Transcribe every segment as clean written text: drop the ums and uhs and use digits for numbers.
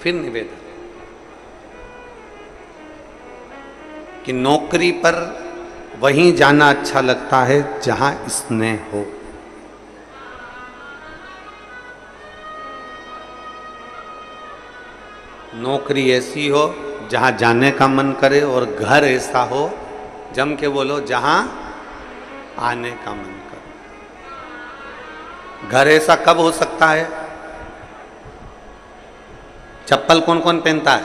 फिर निवेदन कि नौकरी पर वहीं जाना अच्छा लगता है जहां स्नेह हो। नौकरी ऐसी हो जहां जाने का मन करे, और घर ऐसा हो, जम के बोलो, जहां आने का मन करे। घर ऐसा कब हो सकता है? चप्पल कौन कौन पहनता है?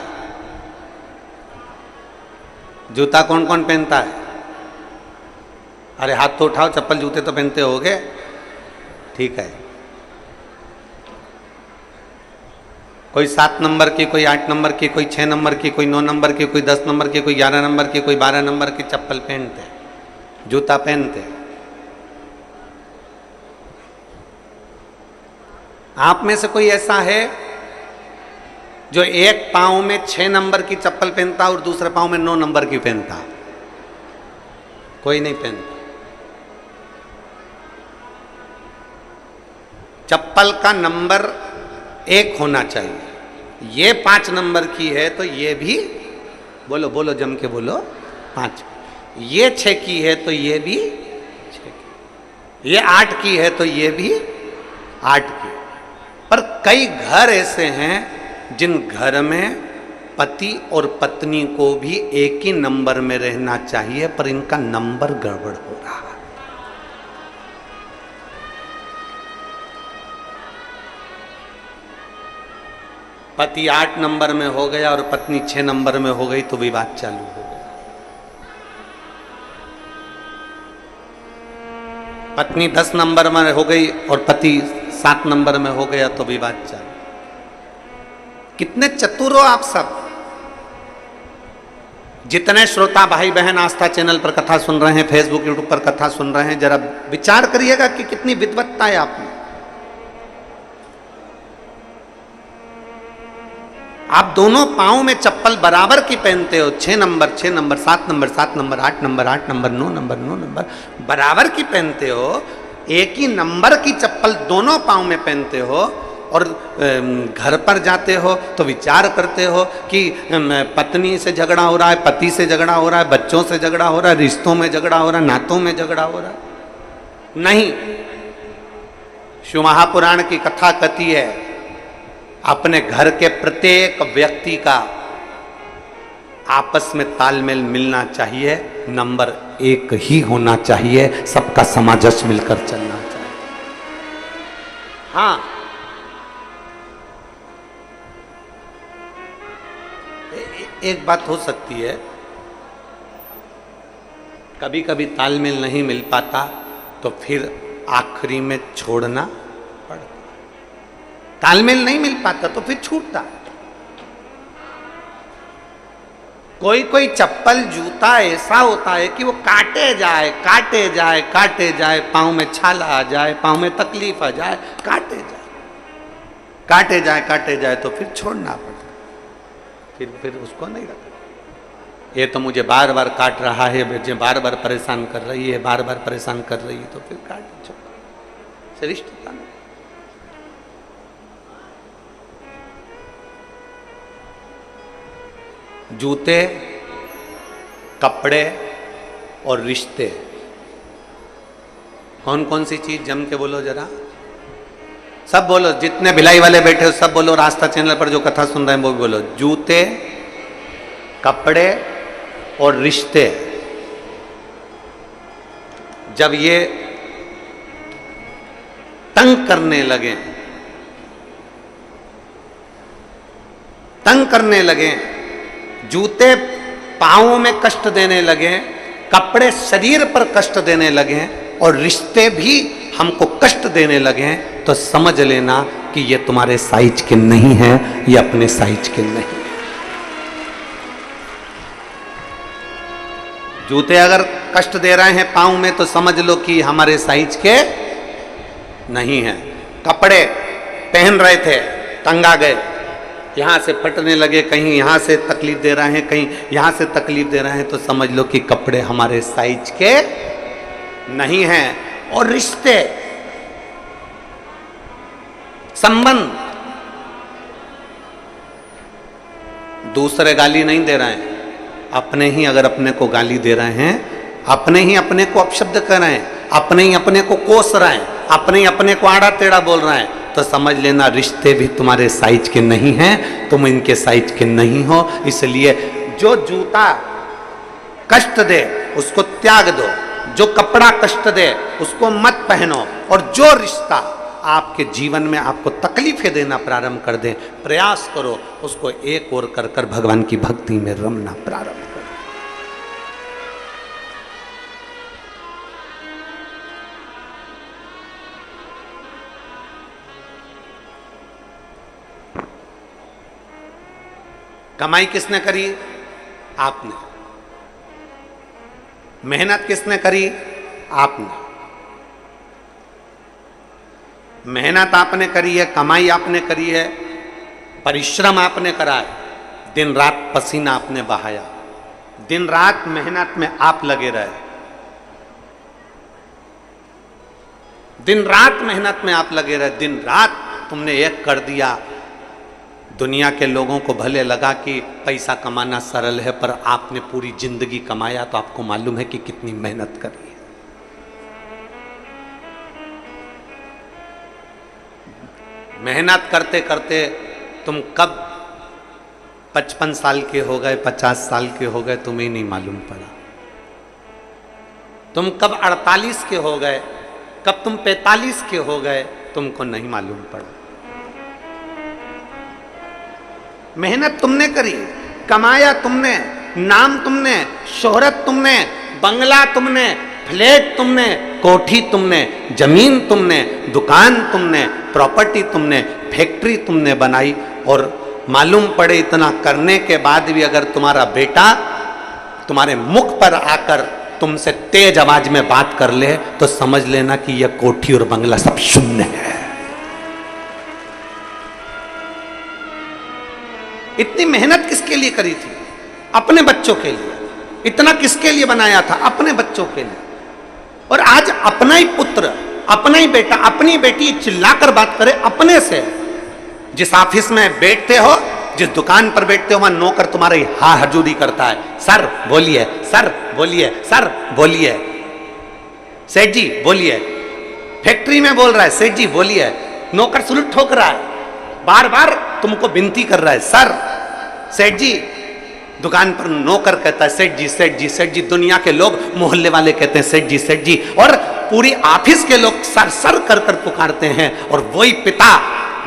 जूता कौन कौन पहनता है? अरे हाथ तो उठाओ, चप्पल जूते तो पहनते होगे, ठीक है। कोई 7 नंबर की, कोई 8 नंबर की, कोई 6 नंबर की, कोई 9 नंबर की, कोई 10 नंबर की, कोई 11 नंबर की, कोई 12 नंबर की चप्पल पहनते, जूता पहनते। आप में से कोई ऐसा है जो एक पांव में 6 नंबर की चप्पल पहनता और दूसरे पांव में 9 नंबर की पहनता? कोई नहीं पहनता। चप्पल का नंबर 1 होना चाहिए। ये 5 नंबर की है तो ये भी, बोलो बोलो जम के बोलो, 5। ये 6 की है तो ये भी 6 की। ये 8 की है तो ये भी 8 की। पर कई घर ऐसे हैं जिन घर में पति और पत्नी को भी एक ही नंबर में रहना चाहिए, पर इनका नंबर गड़बड़ हो रहा है। पति 8 नंबर में हो गया और पत्नी 6 नंबर में हो गई तो विवाद चालू हो गया। पत्नी 10 नंबर में हो गई और पति 7 नंबर में हो गया तो विवाद चालू। कितने चतुर हो आप सब। जितने श्रोता भाई बहन आस्था चैनल पर कथा सुन रहे हैं, फेसबुक यूट्यूब पर कथा सुन रहे हैं, जरा विचार करिएगा कि कितनी विद्वत्ता है आप में। आप दोनों पांव में चप्पल बराबर की पहनते हो, 6 number 6 number, 7 number 7 number, 8 number 8 number, 9 number 9 number, बराबर की पहनते हो। एक ही नंबर की चप्पल दोनों पांव में पहनते हो, और घर पर जाते हो तो विचार करते हो कि पत्नी से झगड़ा हो रहा है, पति से झगड़ा हो रहा है, बच्चों से झगड़ा हो रहा है, रिश्तों में झगड़ा हो रहा है, नातों में झगड़ा हो रहा है। नहीं, शिव महापुराण की कथा कहती है अपने घर के प्रत्येक व्यक्ति का आपस में तालमेल मिलना चाहिए, नंबर 1 ही होना चाहिए, सबका सामंजस्य मिलकर चलना चाहिए। हाँ, एक बात हो सकती है, कभी कभी तालमेल नहीं मिल पाता तो फिर आखिरी में छोड़ना पड़ता। तालमेल नहीं मिल पाता तो फिर छूटता। कोई कोई चप्पल जूता ऐसा होता है कि वो काटे जाए काटे जाए काटे जाए, पांव में छाला आ जाए, पांव में तकलीफ आ जाए, काटे जाए काटे जाए काटे जाए तो फिर छोड़ना पड़ता। फिर उसको नहीं रखना। ये तो मुझे बार बार काट रहा है, मुझे बार बार परेशान कर रही है, बार बार परेशान कर रही है, तो फिर काट छोड़ से रिश्ता नहीं। जूते, कपड़े और रिश्ते, कौन कौन सी चीज जम के बोलो जरा, सब बोलो। जितने भिलाई वाले बैठे हो सब बोलो, आस्था चैनल पर जो कथा सुन रहे हैं वो भी बोलो। जूते, कपड़े और रिश्ते। जब ये तंग करने लगे, तंग करने लगे, जूते पांवों में कष्ट देने लगे, कपड़े शरीर पर कष्ट देने लगे और रिश्ते भी हमको कष्ट देने लगे, तो समझ लेना कि ये तुम्हारे साइज के नहीं हैं, ये अपने साइज के नहीं। जूते अगर कष्ट दे रहे हैं पांव में तो समझ लो कि हमारे साइज के नहीं हैं। कपड़े पहन रहे थे, तंगा गए, यहां से फटने लगे, कहीं यहां से तकलीफ दे रहे हैं, कहीं यहां से तकलीफ दे रहे हैं, तो समझ लो कि कपड़े हमारे साइज के नहीं हैं। और रिश्ते, संबंध, दूसरे गाली नहीं दे रहे हैं, अपने ही अगर अपने को गाली दे रहे हैं, अपने ही अपने को अपशब्द कर रहे हैं, अपने ही अपने को कोस रहे हैं, अपने ही अपने को आड़ा टेढ़ा बोल रहे हैं, तो समझ लेना रिश्ते भी तुम्हारे साइज के नहीं हैं, तुम इनके साइज के नहीं हो। इसलिए जो जूता कष्ट दे उसको त्याग दो, जो कपड़ा कष्ट दे उसको मत पहनो, और जो रिश्ता आपके जीवन में आपको तकलीफें देना प्रारंभ कर दे, प्रयास करो उसको एक ओर कर कर भगवान की भक्ति में रमना प्रारंभ करो। कमाई किसने करी? आपने। मेहनत किसने करी? आपने। मेहनत आपने करी है, कमाई आपने करी है, परिश्रम आपने करा है, दिन रात पसीना आपने बहाया, दिन रात मेहनत में आप लगे रहे, दिन रात मेहनत में आप लगे रहे, दिन रात तुमने एक कर दिया। दुनिया के लोगों को भले लगा कि पैसा कमाना सरल है, पर आपने पूरी जिंदगी कमाया तो आपको मालूम है कि कितनी मेहनत करी है। मेहनत करते करते तुम कब 55 साल के हो गए, 50 साल के हो गए, तुम्हें नहीं मालूम पड़ा। तुम कब 48 के हो गए, कब तुम 45 के हो गए, तुमको नहीं मालूम पड़ा। मेहनत तुमने करी, कमाया तुमने, नाम तुमने, शोहरत तुमने, बंगला तुमने, फ्लैट तुमने, कोठी तुमने, जमीन तुमने, दुकान तुमने, प्रॉपर्टी तुमने, फैक्ट्री तुमने बनाई, और मालूम पड़े इतना करने के बाद भी अगर तुम्हारा बेटा तुम्हारे मुख पर आकर तुमसे तेज आवाज में बात कर ले तो समझ लेना कि यह कोठी और बंगला सब शून्य है। इतनी मेहनत किसके लिए करी थी? अपने बच्चों के लिए। इतना किसके लिए बनाया था? अपने बच्चों के लिए। और आज अपना ही पुत्र, अपना ही बेटा, अपनी बेटी चिल्लाकर बात करे अपने से। जिस ऑफिस में बैठते हो, जिस दुकान पर बैठते हो, वहां नौकर तुम्हारी हा हजूरी करता है, सर बोलिए, सर बोलिए, सर बोलिए, सेठ जी बोलिए। फैक्ट्री में बोल रहा है, सेठ जी बोलिए। नौकर सुलट ठोक रहा है, बार बार तुमको विनती कर रहा है, सर, सेठ जी। दुकान पर नौकर कहता है सेठ जी, सेठ जी, सेठ जी। दुनिया के लोग, मोहल्ले वाले कहते हैं सेठ जी, सेठ जी, और पूरी ऑफिस के लोग सर सर कर कर पुकारते हैं। और वही पिता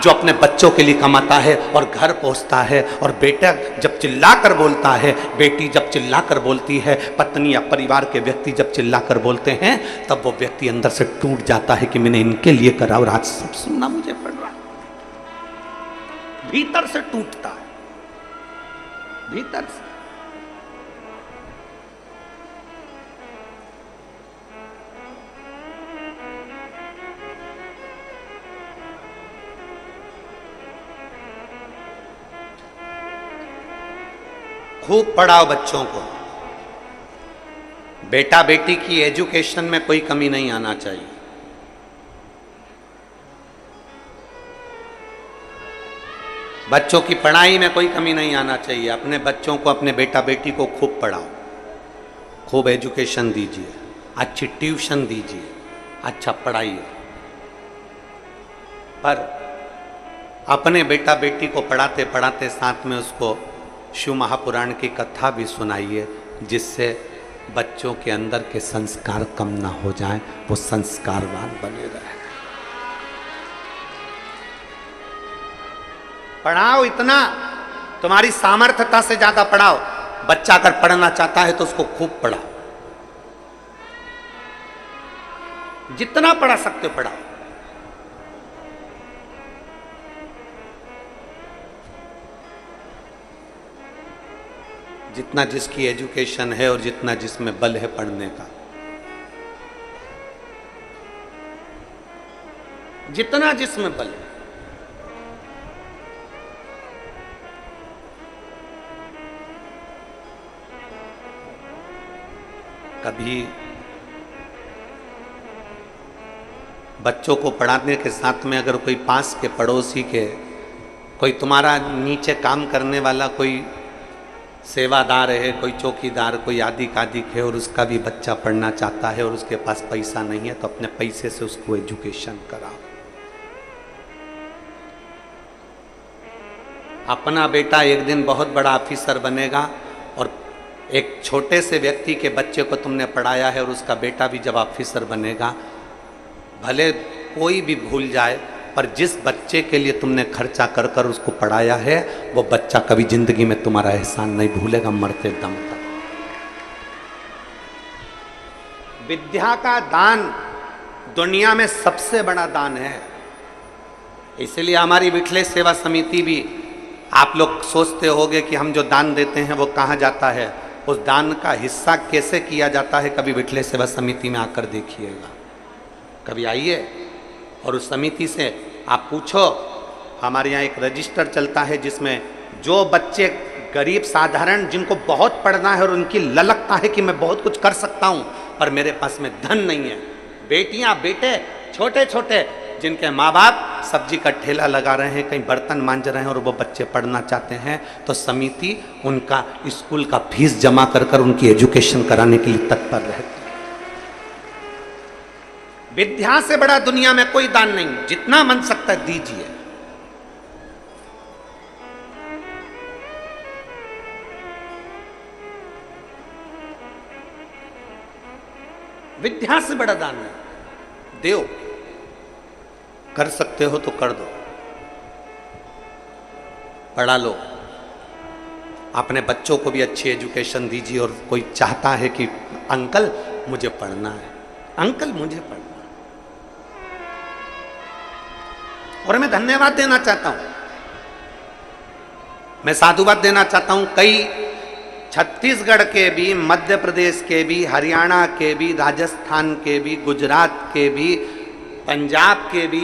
जो अपने बच्चों के लिए कमाता है और घर पहुंचता है, और बेटा जब चिल्लाकर बोलता है, बेटी जब चिल्लाकर बोलती है, पत्नी या परिवार के व्यक्ति जब चिल्लाकर बोलते हैं, तब वो व्यक्ति अंदर से टूट जाता है कि मैंने इनके लिए करा और आज सब सुनना मुझे पड़ रहा है। भीतर से टूटता है, भीतर से। खूब पढ़ाओ बच्चों को। बेटा बेटी की एजुकेशन में कोई कमी नहीं आना चाहिए। बच्चों की पढ़ाई में कोई कमी नहीं आना चाहिए। अपने बच्चों को, अपने बेटा बेटी को खूब पढ़ाओ, खूब एजुकेशन दीजिए, अच्छी ट्यूशन दीजिए, अच्छा पढ़ाइए। पर अपने बेटा बेटी को पढ़ाते पढ़ाते साथ में उसको शिव महापुराण की कथा भी सुनाइए, जिससे बच्चों के अंदर के संस्कार कम ना हो जाएं, वो संस्कारवान बने रहे। पढ़ाओ इतना, तुम्हारी सामर्थ्यता से ज्यादा पढ़ाओ। बच्चा अगर पढ़ना चाहता है तो उसको खूब पढ़ाओ, जितना पढ़ा सकते हो पढ़ाओ। जितना जिसकी एजुकेशन है और जितना जिसमें बल है पढ़ने का, जितना जिसमें बल है। कभी बच्चों को पढ़ाने के साथ में अगर कोई पास के पड़ोसी के, कोई तुम्हारा नीचे काम करने वाला कोई सेवादार है, कोई चौकीदार, कोई आदि कादिक है और उसका भी बच्चा पढ़ना चाहता है और उसके पास पैसा नहीं है, तो अपने पैसे से उसको एजुकेशन कराओ। अपना बेटा एक दिन बहुत बड़ा ऑफिसर बनेगा और एक छोटे से व्यक्ति के बच्चे को तुमने पढ़ाया है और उसका बेटा भी जब ऑफिसर बनेगा, भले कोई भी भूल जाए, पर जिस बच्चे के लिए तुमने खर्चा कर कर उसको पढ़ाया है, वो बच्चा कभी जिंदगी में तुम्हारा एहसान नहीं भूलेगा मरते दम तक। विद्या का दान दुनिया में सबसे बड़ा दान है। इसलिए हमारी विठलेश सेवा समिति भी, आप लोग सोचते होंगे कि हम जो दान देते हैं वो कहाँ जाता है, उस दान का हिस्सा कैसे किया जाता है, कभी विठलेश सेवा समिति में आकर देखिएगा। कभी आइए और उस समिति से आप पूछो। हमारे यहाँ एक रजिस्टर चलता है जिसमें जो बच्चे गरीब साधारण जिनको बहुत पढ़ना है और उनकी ललकता है कि मैं बहुत कुछ कर सकता हूँ पर मेरे पास में धन नहीं है, बेटियाँ बेटे छोटे छोटे जिनके माँ बाप सब्जी का ठेला लगा रहे हैं, कहीं बर्तन मांज रहे हैं और वो बच्चे पढ़ना चाहते हैं, तो समिति उनका स्कूल का फीस जमा कर कर उनकी एजुकेशन कराने के लिए तत्पर रहती है। विद्या से बड़ा दुनिया में कोई दान नहीं, जितना मन सकता है दीजिए। विद्या से बड़ा दान नहीं, देव कर सकते हो तो कर दो, पढ़ा लो, अपने बच्चों को भी अच्छी एजुकेशन दीजिए। और कोई चाहता है कि अंकल मुझे पढ़ना है, अंकल मुझे पढ़ना है, और मैं धन्यवाद देना चाहता हूं, मैं साधुवाद देना चाहता हूं। कई छत्तीसगढ़ के भी, मध्य प्रदेश के भी, हरियाणा के भी, राजस्थान के भी, गुजरात के भी, पंजाब के भी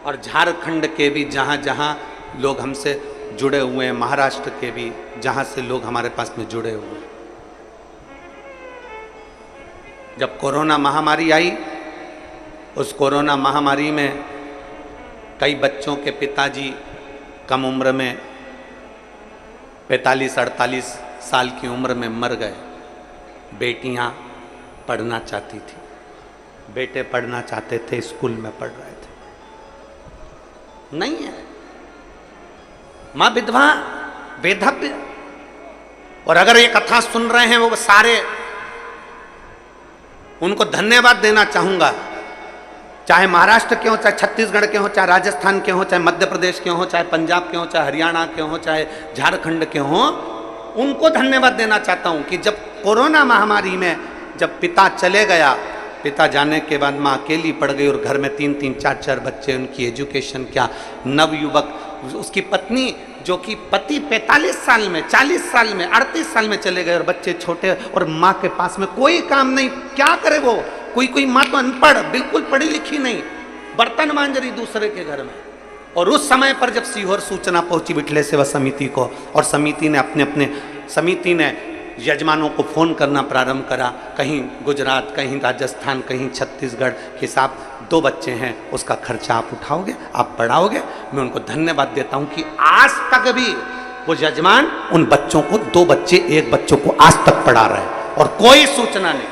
और झारखंड के भी, जहाँ जहाँ लोग हमसे जुड़े हुए हैं, महाराष्ट्र के भी, जहाँ से लोग हमारे पास में जुड़े हुए हैं। जब कोरोना महामारी आई, उस कोरोना महामारी में कई बच्चों के पिताजी कम उम्र में 45-48 साल की उम्र में मर गए। बेटियां पढ़ना चाहती थी, बेटे पढ़ना चाहते थे, स्कूल में पढ़ रहे थे, नहीं है। मां विधवा वेधव्य। और अगर ये कथा सुन रहे हैं वो सारे, उनको धन्यवाद देना चाहूंगा, चाहे महाराष्ट्र के हो, चाहे छत्तीसगढ़ के हो, चाहे राजस्थान के हो, चाहे मध्य प्रदेश के हो, चाहे पंजाब के हो, चाहे हरियाणा के हो, चाहे झारखंड के हो, उनको धन्यवाद देना चाहता हूं कि जब कोरोना महामारी में जब पिता चले गया, पिता जाने के बाद माँ अकेली पड़ गई और घर में 3-3, 4-4 बच्चे, उनकी एजुकेशन क्या। नवयुवक, उसकी पत्नी जो कि पति 45 साल में, 40 साल में, 38 साल में चले गए और बच्चे छोटे और माँ के पास में कोई काम नहीं, क्या करे वो। कोई माँ तो अनपढ़, बिल्कुल पढ़ी लिखी नहीं, बर्तन मांज रही दूसरे के घर में। और उस समय पर जब सीहोर सूचना पहुंची विठलेश सेवा समिति को, और समिति ने यजमानों को फोन करना प्रारंभ करा, कहीं गुजरात, कहीं राजस्थान, कहीं छत्तीसगढ़, कि साहब 2 बच्चे हैं, उसका खर्चा आप उठाओगे, आप पढ़ाओगे। मैं उनको धन्यवाद देता हूं कि आज तक भी वो यजमान उन बच्चों को, 2 बच्चे, 1 बच्चों को आज तक पढ़ा रहे हैं और कोई सूचना नहीं।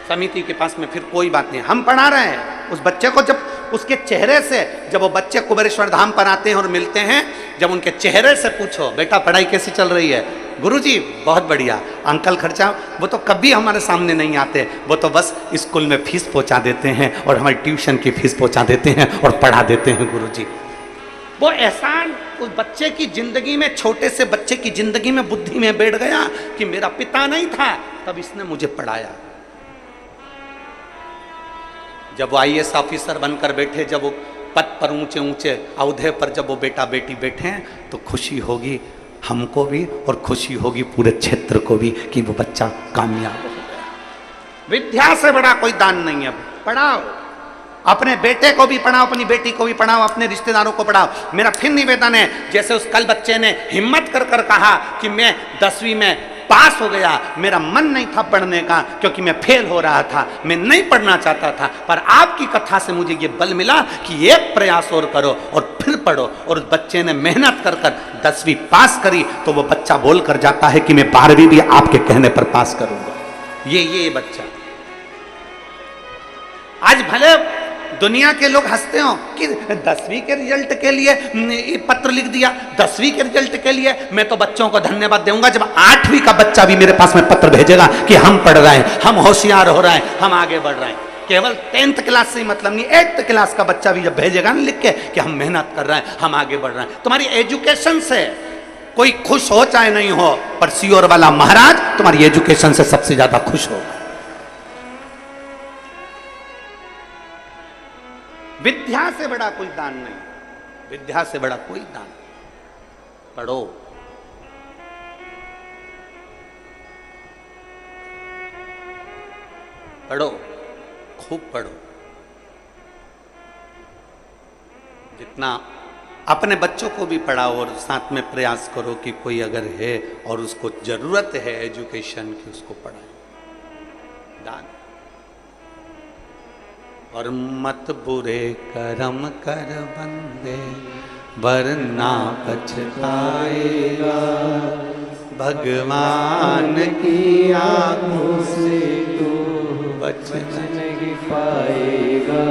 समिति के पास में फिर कोई बात नहीं, हम पढ़ा रहे हैं उस बच्चे को। जब उसके चेहरे से, जब वो बच्चे कुबेरेश्वर धाम पर आते हैं और मिलते हैं, जब उनके चेहरे से पूछो बेटा पढ़ाई कैसी चल रही है, गुरुजी बहुत बढ़िया, अंकल खर्चा, वो तो कभी हमारे सामने नहीं आते, वो तो बस स्कूल में फीस पहुंचा देते हैं और हमारी ट्यूशन की फीस पहुंचा देते हैं और पढ़ा देते हैं गुरुजी। वो एहसान उस बच्चे की जिंदगी में, छोटे से बच्चे की जिंदगी में, बुद्धि में बैठ गया कि मेरा पिता नहीं था तब इसने मुझे पढ़ाया। जब वो IAS ऑफिसर बनकर बैठे, जब वो पद पर ऊंचे ऊंचे अहदे पर जब वो बेटा बेटी बैठे हैं, तो खुशी होगी हमको भी और खुशी होगी पूरे क्षेत्र को भी कि वो बच्चा कामयाब हो गया। विद्या से बड़ा कोई दान नहीं है। पढ़ाओ, अपने बेटे को भी पढ़ाओ, अपनी बेटी को भी पढ़ाओ, अपने रिश्तेदारों को पढ़ाओ। मेरा फिर निवेदन है, जैसे उस कल बच्चे ने हिम्मत कर कर कहा कि मैं 10वीं में पास हो गया, मेरा मन नहीं था पढ़ने का क्योंकि मैं फेल हो रहा था, मैं नहीं पढ़ना चाहता था, पर आपकी कथा से मुझे ये बल मिला कि एक प्रयास और करो और फिर पढ़ो, और उस बच्चे ने मेहनत कर कर 10वीं पास करी, तो वो बच्चा बोल कर जाता है कि मैं 12वीं भी आपके कहने पर पास करूंगा। ये बच्चा आज भले दुनिया के लोग हंसते हो कि 10वीं के रिजल्ट के लिए पत्र लिख दिया, 10वीं के रिजल्ट के लिए। मैं तो बच्चों को धन्यवाद दूंगा जब 8वीं का बच्चा भी मेरे पास में पत्र भेजेगा कि हम पढ़ रहे हैं, हम होशियार हो रहे हैं, हम आगे बढ़ रहे हैं। केवल 10th क्लास से ही मतलब नहीं, 8th क्लास का बच्चा भी जब भेजेगा ना लिख के कि हम मेहनत कर रहे हैं, हम आगे बढ़ रहे हैं। तुम्हारी एजुकेशन से कोई खुश हो चाहे नहीं हो, पर सियोर वाला महाराज तुम्हारी एजुकेशन से सबसे ज्यादा खुश होगा। विद्या से बड़ा कोई दान नहीं, विद्या से बड़ा कोई दान। पढ़ो, पढ़ो, खूब पढ़ो। जितना अपने बच्चों को भी पढ़ाओ और साथ में प्रयास करो कि कोई अगर है और उसको जरूरत है एजुकेशन की, उसको पढ़ाए। दान। और मत बुरे कर्म कर बंदे वरना पछताएगा, भगवान की आंखों से तू बच नहीं पाएगा,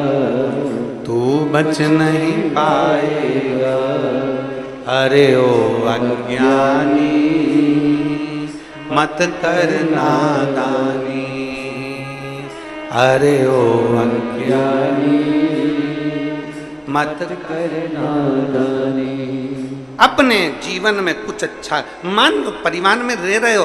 तू बच नहीं पाएगा। अरे ओ अज्ञानी मत कर नादानी, अरे ओ अज्ञानी मत कर नादानी। अपने जीवन में कुछ अच्छा मान लो, परिवार में रह रहे हो,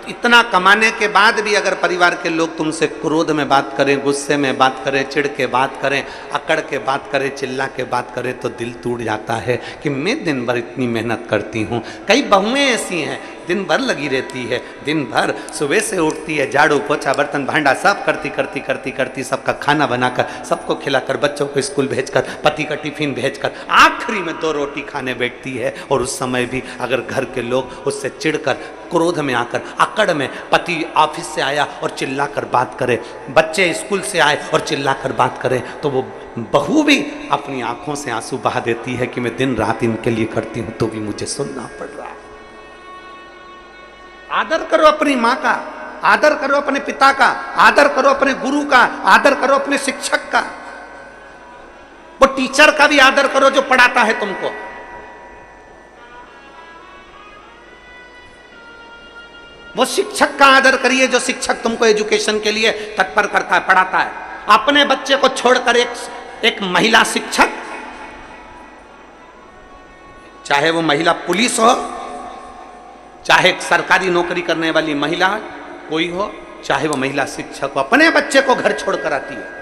इतना कमाने के बाद भी अगर परिवार के लोग तुमसे क्रोध में बात करें, गुस्से में बात करें, चिढ़ के बात करें, अकड़ के बात करें, चिल्ला के बात करें, तो दिल टूट जाता है कि मैं दिन भर इतनी मेहनत करती हूँ। कई बहुएं ऐसी हैं दिन भर लगी रहती है, दिन भर सुबह से उठती है, झाड़ू पोछा बर्तन भांडा सब करती करती करती करती, सबका खाना बनाकर, सबको खिलाकर, बच्चों को स्कूल भेजकर, पति का टिफिन भेजकर, आखिरी में 2 रोटी खाने बैठती है। और उस समय भी अगर घर के लोग उससे चिढ़कर, क्रोध में आकर, अकड़ में, पति ऑफिस से आया और चिल्लाकर बात करे, बच्चे स्कूल से आए और चिल्लाकर बात करें, तो वो बहू भी अपनी आंखों से आंसू बहा देती है कि मैं दिन रात इनके लिए करती हूँ तो भी मुझे सुनना पड़ रहा है। आदर करो अपनी माँ का, आदर करो अपने पिता का, आदर करो अपने गुरु का, आदर करो अपने शिक्षक का। वो टीचर का भी आदर करो जो पढ़ाता है तुमको। वो शिक्षक का आदर करिए जो शिक्षक तुमको एजुकेशन के लिए तत्पर करता है, पढ़ाता है। अपने बच्चे को छोड़कर एक महिला शिक्षक, चाहे वो महिला पुलिस हो, चाहे सरकारी नौकरी करने वाली महिला कोई हो, चाहे वो महिला शिक्षक हो, अपने बच्चे को घर छोड़कर आती है।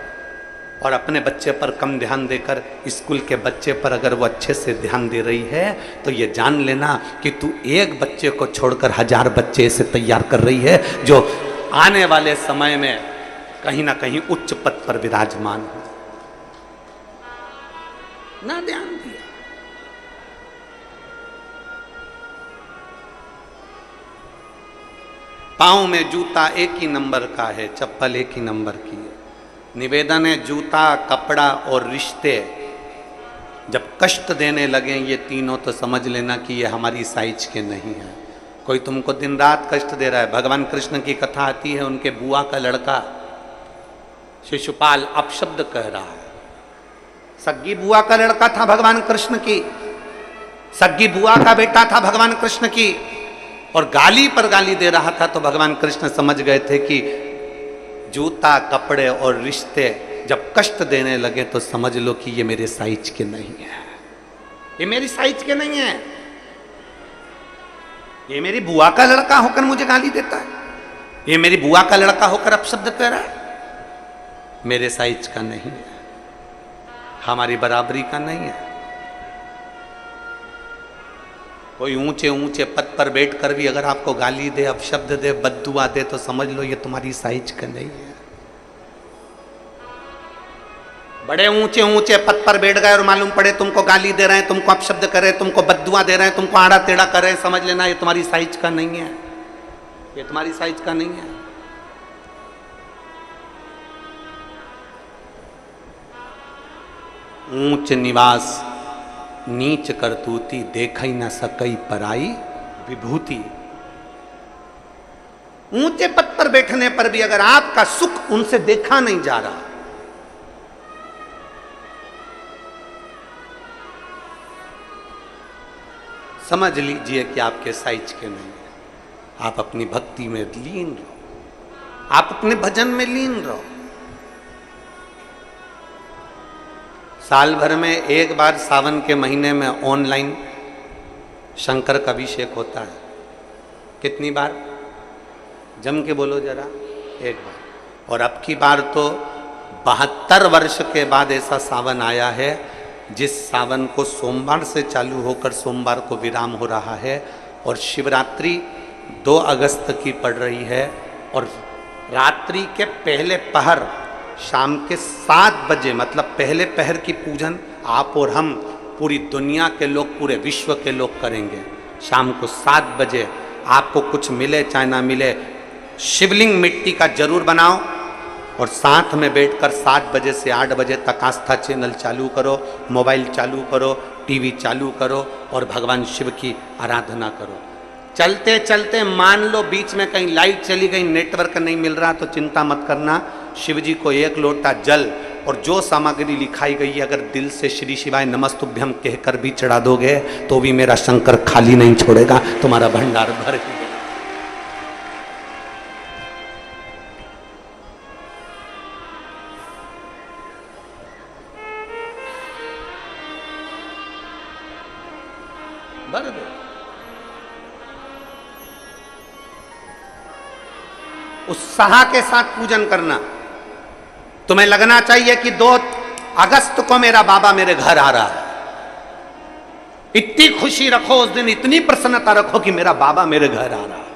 और अपने बच्चे पर कम ध्यान देकर स्कूल के बच्चे पर अगर वो अच्छे से ध्यान दे रही है, तो ये जान लेना कि तू एक बच्चे को छोड़कर 1000 बच्चे ऐसे तैयार कर रही है जो आने वाले समय में कहीं ना कहीं उच्च पद पर विराजमान हो। ना ध्यान दिया। पाँव में जूता एक ही नंबर का है, चप्पल एक ही नंबर की है। निवेदन है, जूता, कपड़ा और रिश्ते जब कष्ट देने लगे ये तीनों, तो समझ लेना कि ये हमारी साइज के नहीं है। कोई तुमको दिन रात कष्ट दे रहा है। भगवान कृष्ण की कथा आती है, उनके बुआ का लड़का शिशुपाल अपशब्द कह रहा है। सग्गी बुआ का लड़का था भगवान कृष्ण की, सग्गी बुआ का बेटा था भगवान कृष्ण की, और गाली पर गाली दे रहा था। तो भगवान कृष्ण समझ गए थे कि जूता, कपड़े और रिश्ते जब कष्ट देने लगे तो समझ लो कि ये मेरे साइज के नहीं है, ये मेरी साइज के नहीं है। ये मेरी बुआ का लड़का होकर मुझे गाली देता है, ये मेरी बुआ का लड़का होकर अपशब्द कह रहा है, मेरे साइज का नहीं है, हमारी बराबरी का नहीं है। कोई ऊंचे ऊंचे पद पर बैठकर भी अगर आपको गाली दे, अपशब्द दे, बद्दुआ दे, तो समझ लो ये तुम्हारी साइज का नहीं है। बड़े ऊंचे ऊंचे पद पर बैठ गए और मालूम पड़े तुमको गाली दे रहे हैं, तुमको अपशब्द कर रहे हैं, तुमको बद्दुआ दे रहे हैं, तुमको आड़ा टेढ़ा कर रहे हैं, समझ लेना ये तुम्हारी साइज का नहीं है, ये तुम्हारी साइज का नहीं है। ऊंच निवास नीच करतूती देखई न सकई पराई विभूति। ऊंचे पद पर बैठने पर भी अगर आपका सुख उनसे देखा नहीं जा रहा, समझ लीजिए कि आपके साइज के नहीं है। आप अपनी भक्ति में लीन रहो, आप अपने भजन में लीन रहो। साल भर में एक बार सावन के महीने में ऑनलाइन शंकर का अभिषेक होता है। कितनी बार? जम के बोलो जरा। एक बार। और अब की बार तो 72 वर्ष के बाद ऐसा सावन आया है जिस सावन को सोमवार से चालू होकर सोमवार को विराम हो रहा है, और शिवरात्रि 2 अगस्त की पड़ रही है, और रात्रि के पहले पहर शाम के 7 बजे, मतलब पहले पहर की पूजन आप और हम, पूरी दुनिया के लोग, पूरे विश्व के लोग करेंगे। शाम को 7 बजे आपको कुछ मिले चाहे ना मिले, शिवलिंग मिट्टी का जरूर बनाओ, और साथ में बैठकर 7 बजे से 8 बजे तक आस्था चैनल चालू करो, मोबाइल चालू करो, टीवी चालू करो और भगवान शिव की आराधना करो। चलते चलते मान लो बीच में कहीं लाइट चली गई, नेटवर्क नहीं मिल रहा, तो चिंता मत करना। शिव जी को 1 लोटा जल और जो सामग्री लिखाई गई है, अगर दिल से श्री शिवाय नमस्तुभ्यम कहकर भी चढ़ा दोगे तो भी मेरा शंकर खाली नहीं छोड़ेगा, तुम्हारा भंडार भर ही। भर दो। उत्साह के साथ पूजन करना। तुम्हें लगना चाहिए कि 2 अगस्त को मेरा बाबा मेरे घर आ रहा है। इतनी खुशी रखो उस दिन, इतनी प्रसन्नता रखो कि मेरा बाबा मेरे घर आ रहा है।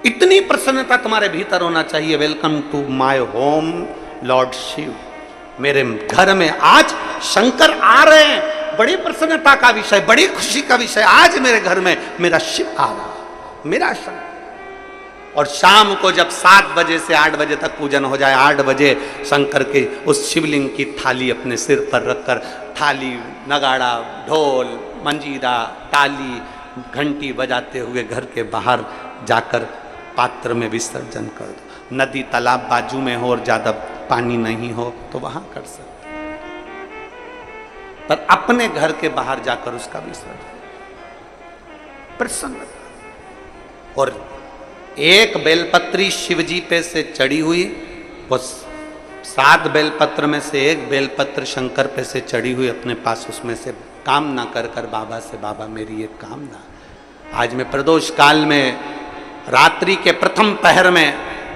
इतनी प्रसन्नता तुम्हारे भीतर होना चाहिए। Welcome to my home Lord Shiva. मेरे घर में आज शंकर आ रहे हैं, बड़ी प्रसन्नता का विषय, बड़ी खुशी का विषय। आज मेरे घर में मेरा शिव आ रहा है, मेरा शंकर। और शाम को जब 7 बजे से 8 बजे तक पूजन हो जाए, 8 बजे शंकर के उस शिवलिंग की थाली अपने सिर पर रखकर, थाली, नगाड़ा, ढोल, मंजीरा, ताली, घंटी बजाते हुए घर के बाहर जाकर पात्र में विसर्जन कर दो। नदी तालाब बाजू में हो और ज्यादा पानी नहीं हो तो वहां कर सकते, पर अपने घर के बाहर जाकर उसका विसर्जन। प्रसन्न। और एक बेलपत्री शिवजी पे से चढ़ी हुई, वो 7 बेलपत्र में से एक बेलपत्र शंकर पे से चढ़ी हुई अपने पास, उसमें से कामना कर कर बाबा से, बाबा मेरी एक कामना। आज मैं प्रदोष काल में रात्रि के प्रथम पहर में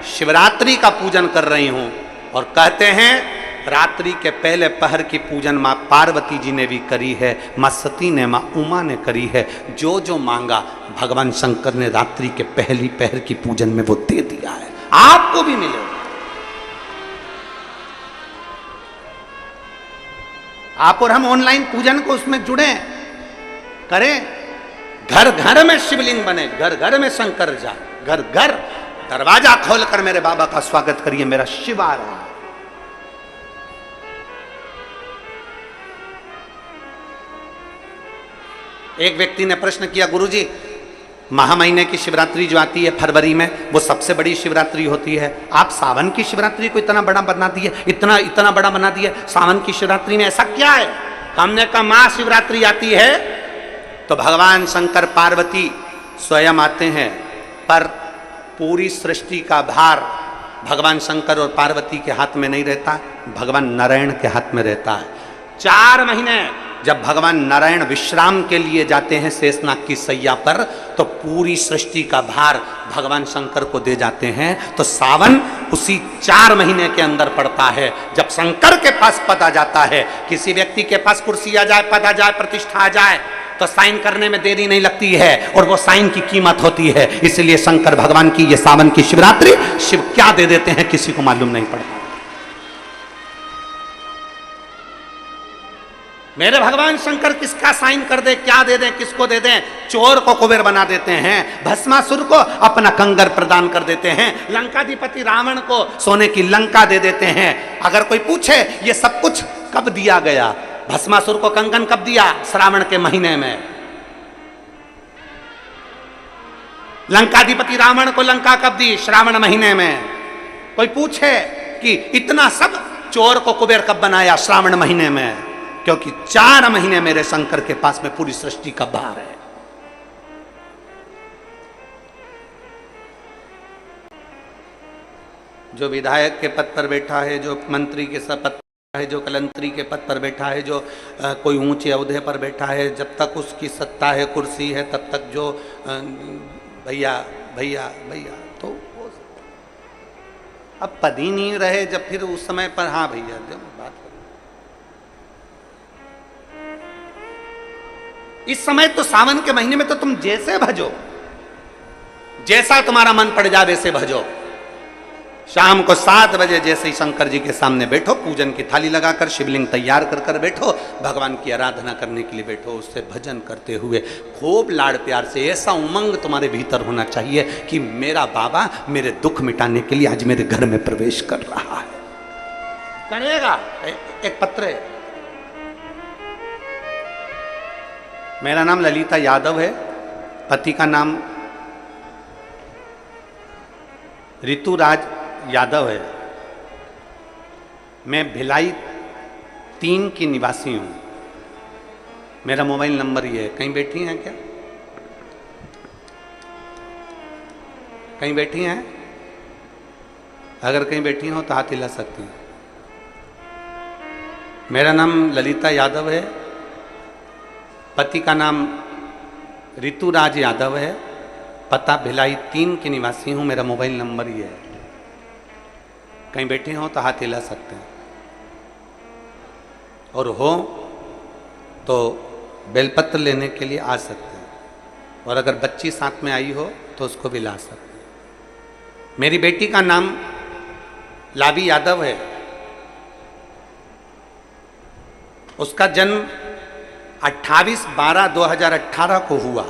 शिवरात्रि का पूजन कर रही हूं, और कहते हैं रात्रि के पहले पहर की पूजन मां पार्वती जी ने भी करी है, मां सती ने, मां उमा ने करी है। जो जो मांगा भगवान शंकर ने रात्रि के पहली पहर की पूजन में वो दे दिया है। आपको भी मिलेगा। आप और हम ऑनलाइन पूजन को उसमें जुड़े करें। घर घर में शिवलिंग बने, घर घर में शंकर जाए, घर घर दरवाजा खोलकर मेरे बाबा का स्वागत करिए, मेरा शिव आ रहा है। एक व्यक्ति ने प्रश्न किया, गुरुजी महा महीने की शिवरात्रि जो आती है फरवरी में, वो सबसे बड़ी शिवरात्रि होती है, आप सावन की शिवरात्रि को इतना बड़ा बना दिए, इतना बड़ा बना दिए, सावन की शिवरात्रि में ऐसा क्या है? हमने कहा महाशिवरात्रि आती है तो भगवान शंकर पार्वती स्वयं आते हैं, पर पूरी सृष्टि का भार भगवान शंकर और पार्वती के हाथ में नहीं रहता, भगवान नारायण के हाथ में रहता है। 4 महीने जब भगवान नारायण विश्राम के लिए जाते हैं शेषनाग की सैया पर, तो पूरी सृष्टि का भार भगवान शंकर को दे जाते हैं। तो सावन उसी 4 महीने के अंदर पड़ता है। जब शंकर के पास पद आ जाता है, किसी व्यक्ति के पास कुर्सी आ जाए, पद आ जाए, प्रतिष्ठा आ जाए, तो साइन करने में देरी नहीं लगती है, और वो साइन की कीमत होती है। इसलिए शंकर भगवान की ये सावन की शिवरात्रि, शिव क्या दे देते हैं किसी को मालूम नहीं पड़ता। मेरे भगवान शंकर किसका साइन कर दे, क्या दे दें, किसको दे दें? चोर को कुबेर बना देते हैं, भस्मासुर को अपना कंगर प्रदान कर देते हैं, लंकाधिपति रावण को सोने की लंका दे देते हैं। अगर कोई पूछे ये सब कुछ कब दिया गया, भस्मासुर को कंगन कब दिया? श्रावण के महीने में। लंकाधिपति रावण को लंका कब दी? श्रावण महीने में। कोई पूछे कि इतना सब चोर को कुबेर कब बनाया? श्रावण महीने में। क्योंकि 4 महीने मेरे शंकर के पास में पूरी सृष्टि का भार है। जो विधायक के पद पर बैठा है, जो मंत्री के पद पर है, जो कलंत्री के पद पर बैठा है, जो कोई ऊंचे ओहदे पर बैठा है, जब तक उसकी सत्ता है, कुर्सी है, तब तक जो भैया भैया भैया, तो वो अब पद ही नहीं रहे, जब फिर उस समय पर हाँ भैया जब बात करो। इस समय तो सावन के महीने में तो तुम जैसे भजो, जैसा तुम्हारा मन पड़ जाए वैसे भजो। शाम को 7 बजे जैसे ही शंकर जी के सामने बैठो, पूजन की थाली लगाकर शिवलिंग तैयार कर कर बैठो, भगवान की आराधना करने के लिए बैठो, उससे भजन करते हुए खूब लाड़ प्यार से। ऐसा उमंग तुम्हारे भीतर होना चाहिए कि मेरा बाबा मेरे दुख मिटाने के लिए आज मेरे घर में प्रवेश कर रहा है। करेगा। एक पत्र है, मेरा नाम ललिता यादव है, पति का नाम ऋतुराज यादव है, मैं भिलाई 3 की निवासी हूं। मेरा मोबाइल नंबर ये है। कहीं बैठी हैं क्या? कहीं बैठी हैं? अगर कहीं बैठी हो तो हाथ हिला सकती हैं। मेरा नाम ललिता यादव है, पति का नाम ऋतुराज यादव है, पता भिलाई 3 की निवासी हूं। मेरा मोबाइल नंबर ये है। कहीं बैठे हो तो हाथ हिला सकते हैं, और हो तो बेलपत्र लेने के लिए आ सकते हैं, और अगर बच्ची साथ में आई हो तो उसको भी ला सकते हैं। मेरी बेटी का नाम लावी यादव है, उसका जन्म 28/12/2018 को हुआ।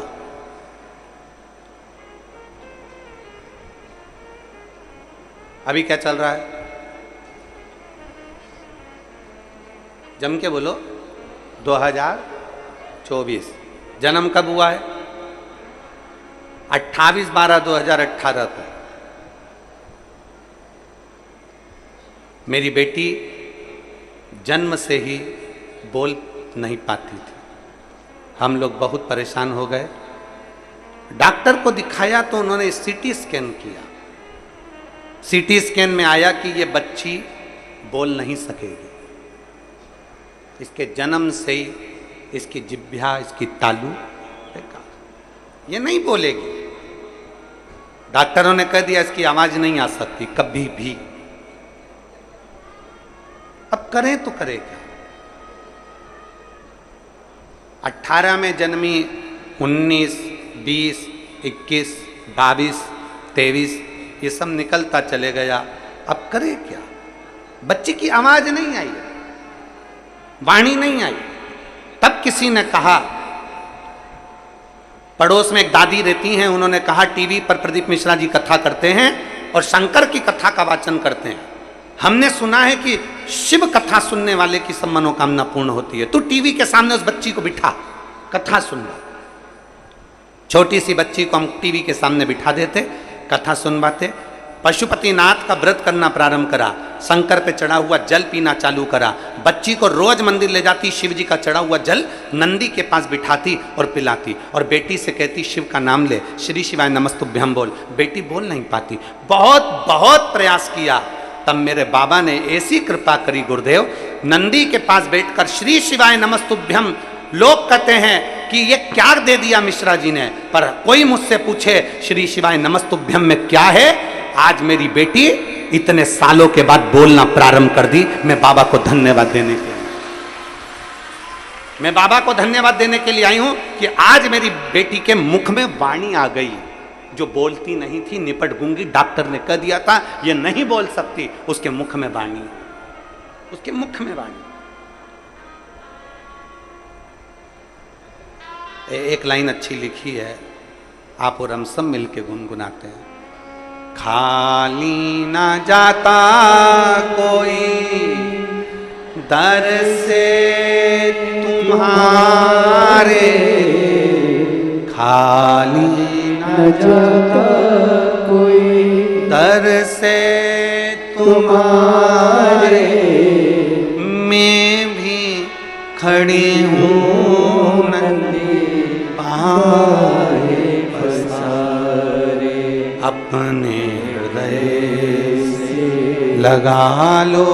अभी क्या चल रहा है? जम के बोलो। 2024। जन्म कब हुआ है? 28/12/2018 को। मेरी बेटी जन्म से ही बोल नहीं पाती थी। हम लोग बहुत परेशान हो गए, डॉक्टर को दिखाया तो उन्होंने सीटी स्कैन किया। सीटी स्कैन में आया कि ये बच्ची बोल नहीं सकेगी, इसके जन्म से ही इसकी जिह्वा, इसकी तालू बेकार, ये नहीं बोलेगी। डॉक्टरों ने कह दिया इसकी आवाज नहीं आ सकती कभी भी। अब करें तो करें क्या? 18 में जन्मी, 19, 20, 21, 22, 23 ये सब निकलता चले गया। अब करे क्या? बच्चे की आवाज नहीं आई, वाणी नहीं आई। तब किसी ने कहा, पड़ोस में एक दादी रहती हैं, उन्होंने कहा टीवी पर प्रदीप मिश्रा जी कथा करते हैं और शंकर की कथा का वाचन करते हैं। हमने सुना है कि शिव कथा सुनने वाले की सब मनोकामना पूर्ण होती है। तू टीवी के सामने उस बच्ची को बिठा, कथा सुनवा। छोटी सी बच्ची को हम टीवी के सामने बिठा देते, कथा सुनवाते। पशुपतिनाथ का व्रत करना प्रारंभ करा, शंकर पे चढ़ा हुआ जल पीना चालू करा। बच्ची को रोज मंदिर ले जाती, शिव जी का चढ़ा हुआ जल नंदी के पास बिठाती और पिलाती, और बेटी से कहती शिव का नाम ले, श्री शिवाय नमस्तुभ्यम बोल। बेटी बोल नहीं पाती, बहुत बहुत प्रयास किया। तब मेरे बाबा ने ऐसी कृपा करी गुरुदेव, नंदी के पास बैठकर श्री शिवाय नमस्तुभ्यम। लोग कहते हैं कि ये क्या दे दिया मिश्रा जी ने, पर कोई मुझसे पूछे श्री शिवाय नमस्तुभ्यम में क्या है, आज मेरी बेटी इतने सालों के बाद बोलना प्रारंभ कर दी। मैं बाबा को धन्यवाद देने के लिए, मैं बाबा को धन्यवाद देने के लिए आई हूं कि आज मेरी बेटी के मुख में वाणी आ गई, जो बोलती नहीं थी, निपट गूंगी। डॉक्टर ने कह दिया था ये नहीं बोल सकती, उसके मुख में वाणी, उसके मुख में वाणी। एक लाइन अच्छी लिखी है, आप और हम सब मिलके गुनगुनाते हैं। खाली ना जाता कोई दर से तुम्हारे, खाली ना जाता कोई दर से तुम्हारे, मैं भी खड़ी हूँ नंदी पाए पसारे, अपने हृदय से लगा लो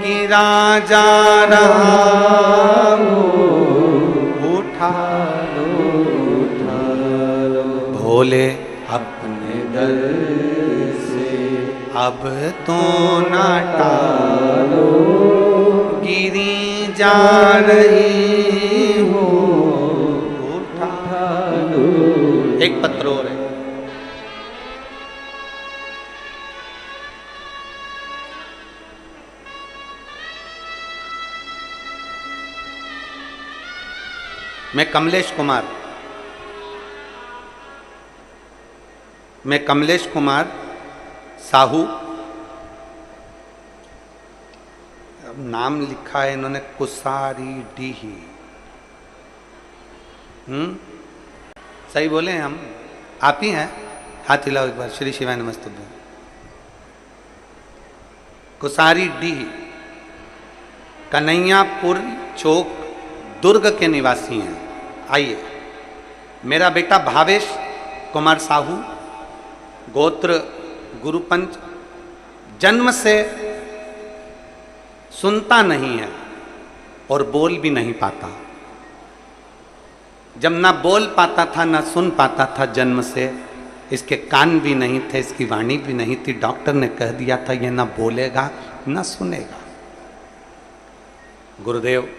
गिरा जा रहा उठा लो भोले अपने दर से अब तो ना टालो, गिरी जा रही हो उठा लो। एक पत्र और है। मैं कमलेश कुमार साहू, नाम लिखा है इन्होंने कुसारी डीही। सही बोले हैं हम? आप ही हैं? हाथ हिलाओ एक बार। श्री शिवाय नमस्तुभ्यं। कुसारी डीही, कन्हैयापुर चौक, दुर्ग के निवासी हैं। आइए। मेरा बेटा भावेश कुमार साहू, गोत्र गुरुपंच, जन्म से सुनता नहीं है और बोल भी नहीं पाता। जब ना बोल पाता था ना सुन पाता था जन्म से, इसके कान भी नहीं थे, इसकी वाणी भी नहीं थी। डॉक्टर ने कह दिया था ये ना बोलेगा ना सुनेगा। गुरुदेव,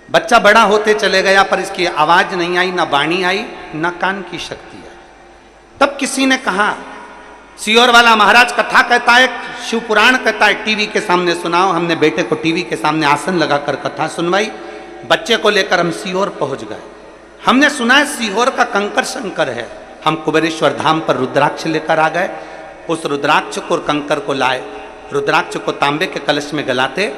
बच्चा बड़ा होते चले गया पर इसकी आवाज नहीं आई, ना वाणी आई, ना कान की शक्ति आई। तब किसी ने कहा, सियोर वाला महाराज कथा कहता है, शिव पुराण कहता है, टीवी के सामने सुनाओ। हमने बेटे को टीवी के सामने आसन लगाकर कथा सुनवाई। बच्चे को लेकर हम सीहोर पहुंच गए। हमने सुना है सीहोर का कंकर शंकर है। हम कुबेरेश्वर धाम पर रुद्राक्ष लेकर आ गए। उस रुद्राक्ष को और कंकर को लाए। रुद्राक्ष को तांबे के कलश में गलाते,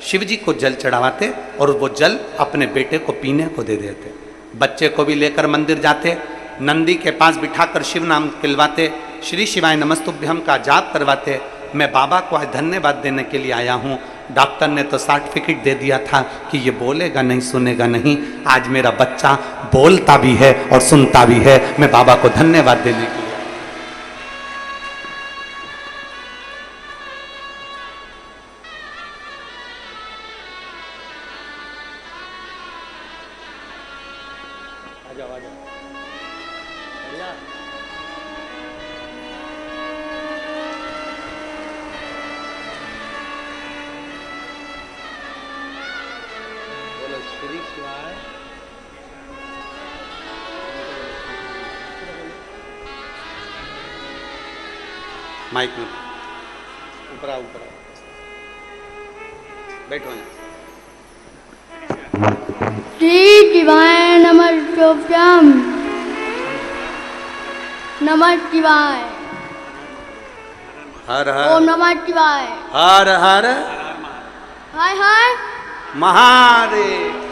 शिव जी को जल चढ़ावाते और वो जल अपने बेटे को पीने को दे देते। बच्चे को भी लेकर मंदिर जाते, नंदी के पास बिठाकर शिव नाम खिलवाते, श्री शिवाय नमस्तुभ्यम का जाप करवाते। मैं बाबा को आज धन्यवाद देने के लिए आया हूँ। डॉक्टर ने तो सर्टिफिकेट दे दिया था कि ये बोलेगा नहीं, सुनेगा नहीं। आज मेरा बच्चा बोलता भी है और सुनता भी है। मैं बाबा को धन्यवाद देने के लिए। माइक में ऊपर आओ, ऊपर आओ, बैठो। श्री शिवाय नमस्तुभ्यं। नमः शिवाय। हर हर ओम नमः शिवाय। हर हर हाय हाय महादेव।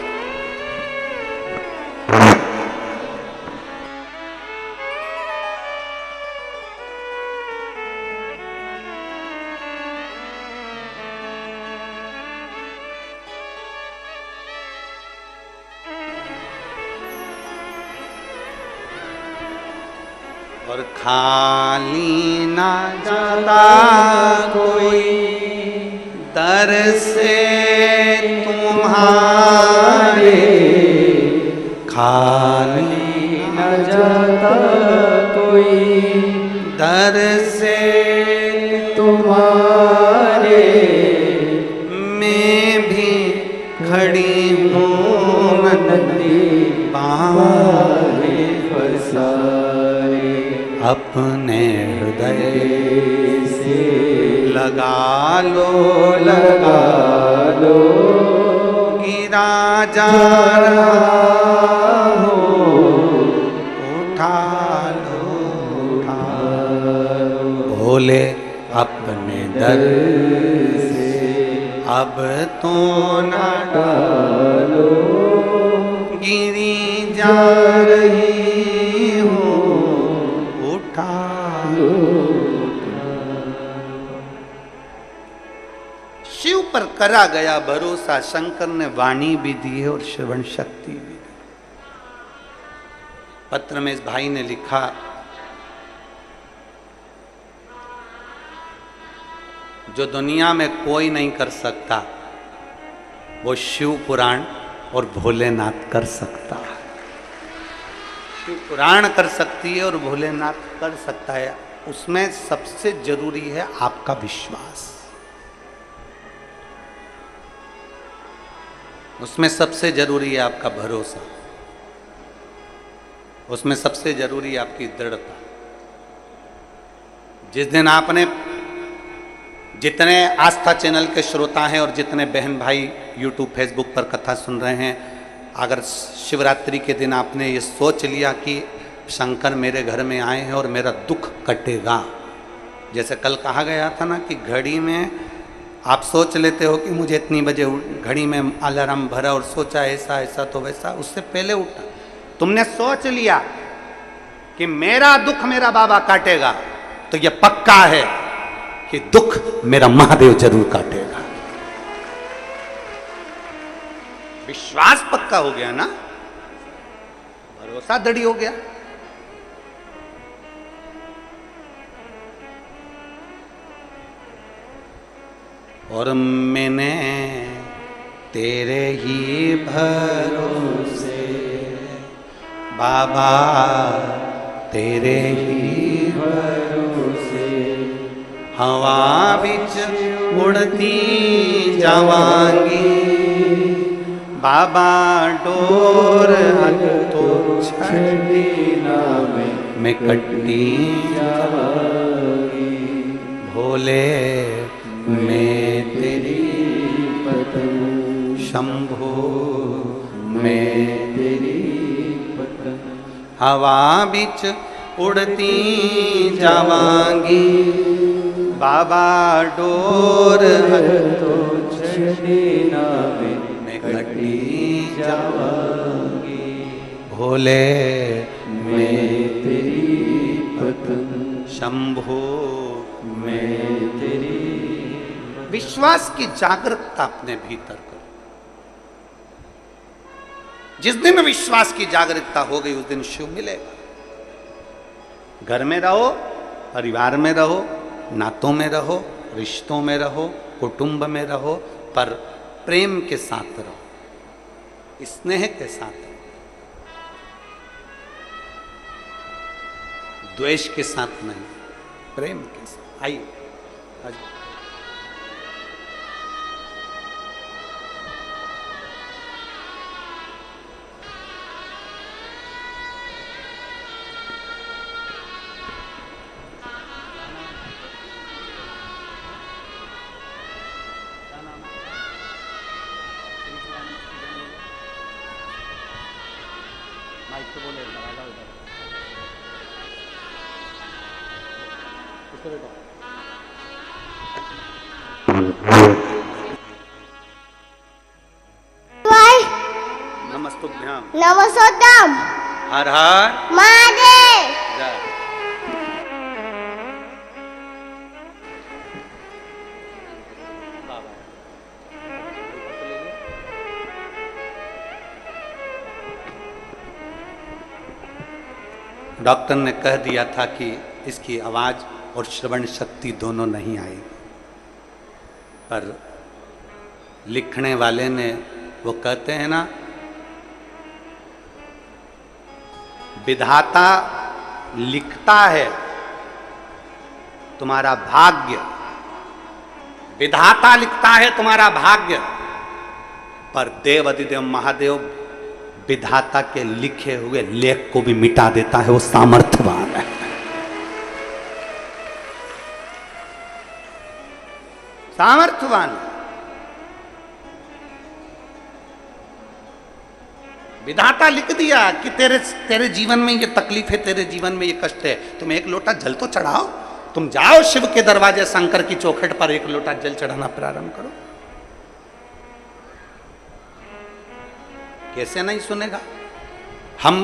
और खाली ना जाता कोई दर से तुम्हारे, खाली ना जाता कोई दर से तुम्हारे, मैं भी खड़ी हूँ नंदी पाए पसारे, अपने हृदय से लगा लो राजा हो, उठा लो उठा लो। भोले अपने दर से अब तो न डालो, गिरी जा रही हो, उठा लो। शिव पर करा गया भरोसा, शंकर ने वाणी भी दी है और श्रवण शक्ति भी दी। पत्र में इस भाई ने लिखा, जो दुनिया में कोई नहीं कर सकता वो शिव पुराण और भोलेनाथ कर सकता है। शिव पुराण कर सकती है और भोलेनाथ कर सकता है। उसमें सबसे जरूरी है आपका विश्वास, उसमें सबसे जरूरी है आपका भरोसा, उसमें सबसे जरूरी है आपकी दृढ़ता। जिस दिन आपने, जितने आस्था चैनल के श्रोता हैं और जितने बहन भाई यूट्यूब फेसबुक पर कथा सुन रहे हैं, अगर शिवरात्रि के दिन आपने ये सोच लिया कि शंकर मेरे घर में आए हैं और मेरा दुख कटेगा, जैसे कल कहा गया था ना कि घड़ी में आप सोच लेते हो कि मुझे इतनी बजे घड़ी में अलार्म भरा और सोचा ऐसा ऐसा तो वैसा, उससे पहले उठा, तुमने सोच लिया कि मेरा दुख मेरा बाबा काटेगा, तो यह पक्का है कि दुख मेरा महादेव जरूर काटेगा। विश्वास पक्का हो गया ना, भरोसा दृढ़ हो गया। और मैंने तेरे ही भरोसे बाबा, तेरे ही भरोसे हवा बिच उड़ती जावांगी, बाबा डोर तो छड़ी ना मैं कट्टी जावांगी, भोले मैं तेरी पतंग, शंभो मैं तेरी पतंग, हवा बिच उड़ती जावांगी, बाबा डोर तो छड़ी ना मैं कटी जावांगी, भोले मैं तेरी पतंग, शंभो मैं तेरी। विश्वास की जागरूकता अपने भीतर करो। जिस दिन विश्वास की जागरूकता हो गई उस दिन शिव मिलेगा। घर में रहो, परिवार में रहो, नातों में रहो, रिश्तों में रहो, कुटुंब में रहो, पर प्रेम के साथ रहो, स्नेह के साथ रहो, द्वेष के साथ नहीं, प्रेम के साथ। आइए नमस्तुभ्याम। नमस्तुभ्याम। हर हर महादेव। जय। डॉक्टर ने कह दिया था कि इसकी आवाज और श्रवण शक्ति दोनों नहीं आएगी, पर लिखने वाले ने, वो कहते हैं ना, विधाता लिखता है तुम्हारा भाग्य, विधाता लिखता है तुम्हारा भाग्य, पर देव अधिदेव महादेव विधाता के लिखे हुए लेख को भी मिटा देता है। वो सामर्थ्यवान है। सामर्थ्यवान। विधाता लिख दिया कि तेरे जीवन में ये तकलीफ है, तेरे जीवन में ये कष्ट है, तुम एक लोटा जल तो चढ़ाओ। तुम जाओ शिव के दरवाजे शंकर की चौखट पर एक लोटा जल चढ़ाना प्रारंभ करो। कैसे नहीं सुनेगा? हम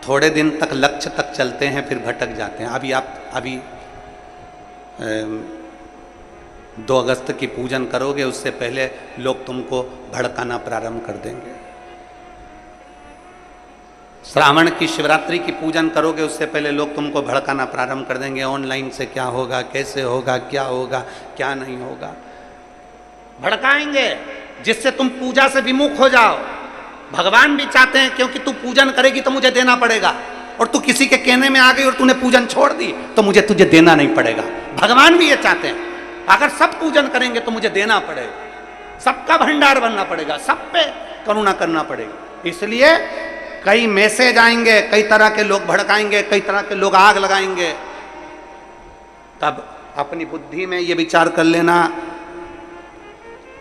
थोड़े दिन तक लक्ष्य तक चलते हैं, फिर भटक जाते हैं। अभी 2 अगस्त की पूजन करोगे, उससे पहले लोग तुमको भड़काना प्रारंभ कर देंगे। श्रावण की शिवरात्रि की पूजन करोगे, उससे पहले लोग तुमको भड़काना प्रारंभ कर देंगे। ऑनलाइन से क्या होगा, कैसे होगा, क्या होगा, क्या नहीं होगा, भड़काएंगे जिससे तुम पूजा से विमुख हो जाओ। भगवान भी चाहते हैं क्योंकि तू पूजन करेगी तो मुझे देना पड़ेगा, और तू किसी के कहने में आ गई और तूने पूजन छोड़ दी तो मुझे तुझे देना नहीं पड़ेगा। भगवान भी ये चाहते हैं, अगर सब पूजन करेंगे तो मुझे देना पड़ेगा, सबका भंडार बनना पड़ेगा, सब पे करुणा करना पड़ेगा। इसलिए कई मैसेज आएंगे, कई तरह के लोग भड़काएंगे, कई तरह के लोग आग लगाएंगे। तब अपनी बुद्धि में ये विचार कर लेना,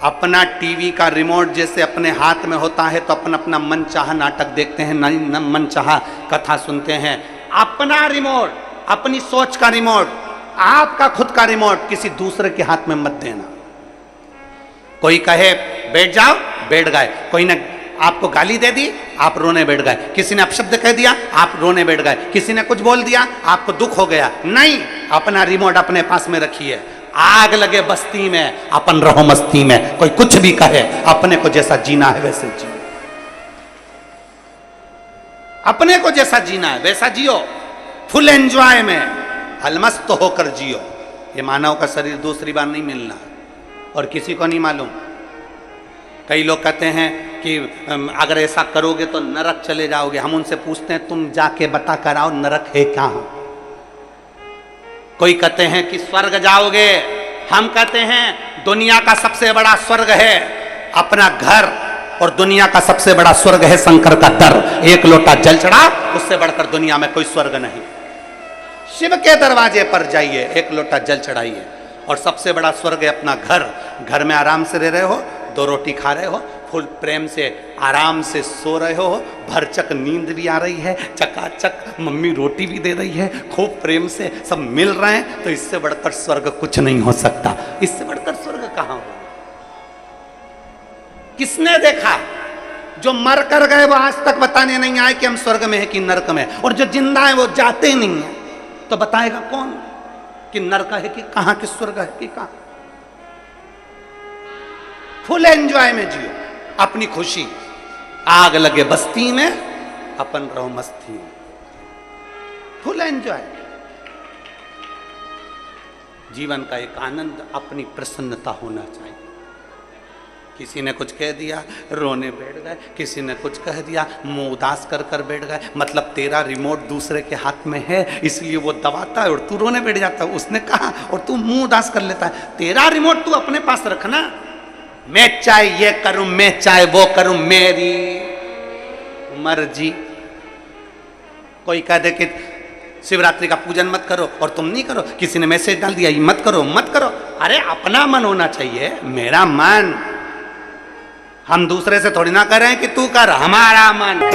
अपना टीवी का रिमोट जैसे अपने हाथ में होता है तो अपन अपना मन चाहा नाटक देखते हैं, मन चाहा कथा सुनते हैं। अपना रिमोट, अपनी सोच का रिमोट, आपका खुद का रिमोट किसी दूसरे के हाथ में मत देना। कोई कहे बैठ जाओ, बैठ गए। कोई ने आपको गाली दे दी, आप रोने बैठ गए। किसी ने अपशब्द कह दिया, आप रोने बैठ गए। किसी ने कुछ बोल दिया, आपको दुख हो गया। नहीं, अपना रिमोट अपने पास में रखिए। आग लगे बस्ती में, अपन रहो मस्ती में। कोई कुछ भी कहे, अपने को जैसा जीना है वैसे जियो, अपने को जैसा जीना है वैसा जियो, फुल एंजॉय में अलमस्त होकर जियो। ये मानव का शरीर दूसरी बार नहीं मिलना, और किसी को नहीं मालूम। कई लोग कहते हैं कि अगर ऐसा करोगे तो नरक चले जाओगे। हम उनसे पूछते हैं तुम जाके बता कर आओ नरक है क्या? कोई कहते हैं कि स्वर्ग जाओगे, हम कहते हैं दुनिया का सबसे बड़ा स्वर्ग है अपना घर, और दुनिया का सबसे बड़ा स्वर्ग है शंकर का दर। एक लोटा जल चढ़ा, उससे बढ़कर दुनिया में कोई स्वर्ग नहीं। शिव के दरवाजे पर जाइए, एक लोटा जल चढ़ाइए, और सबसे बड़ा स्वर्ग है अपना घर। घर में आराम से रह रहे हो, 2 रोटी खा रहे हो, फुल प्रेम से आराम से सो रहे हो, भरचक नींद भी आ रही है, चकाचक मम्मी रोटी भी दे रही है, खूब प्रेम से सब मिल रहे हैं, तो इससे बढ़कर स्वर्ग कुछ नहीं हो सकता। इससे बढ़कर स्वर्ग कहां हो? किसने देखा? जो मर कर गए वो आज तक बताने नहीं आए कि हम स्वर्ग में है कि नरक में, और जो जिंदा है वो जाते नहीं है, तो बताएगा कौन कि नरक है कि कहां, कि स्वर्ग है कि कहां? फुल एंजॉय में जियो अपनी खुशी। आग लगे बस्ती में, अपन रहो मस्ती में, फुल एंजॉय। जीवन का एक आनंद, अपनी प्रसन्नता होना चाहिए। किसी ने कुछ कह दिया, रोने बैठ गए। किसी ने कुछ कह दिया, मुंह उदास कर कर बैठ गए। मतलब तेरा रिमोट दूसरे के हाथ में है, इसलिए वो दबाता है और तू रोने बैठ जाता है। उसने कहा और तू मुंह उदास कर लेता है। तेरा रिमोट तू अपने पास रखना। मैं चाहे ये करूं, मैं चाहे वो करूं, मेरी मर्जी। कोई कह दे कि शिवरात्रि का पूजन मत करो और तुम नहीं करो, किसी ने मैसेज डाल दिया मत करो मत करो। अरे अपना मन होना चाहिए, मेरा मन। हम दूसरे से थोड़ी ना कर रहे हैं कि तू कर, हमारा मन।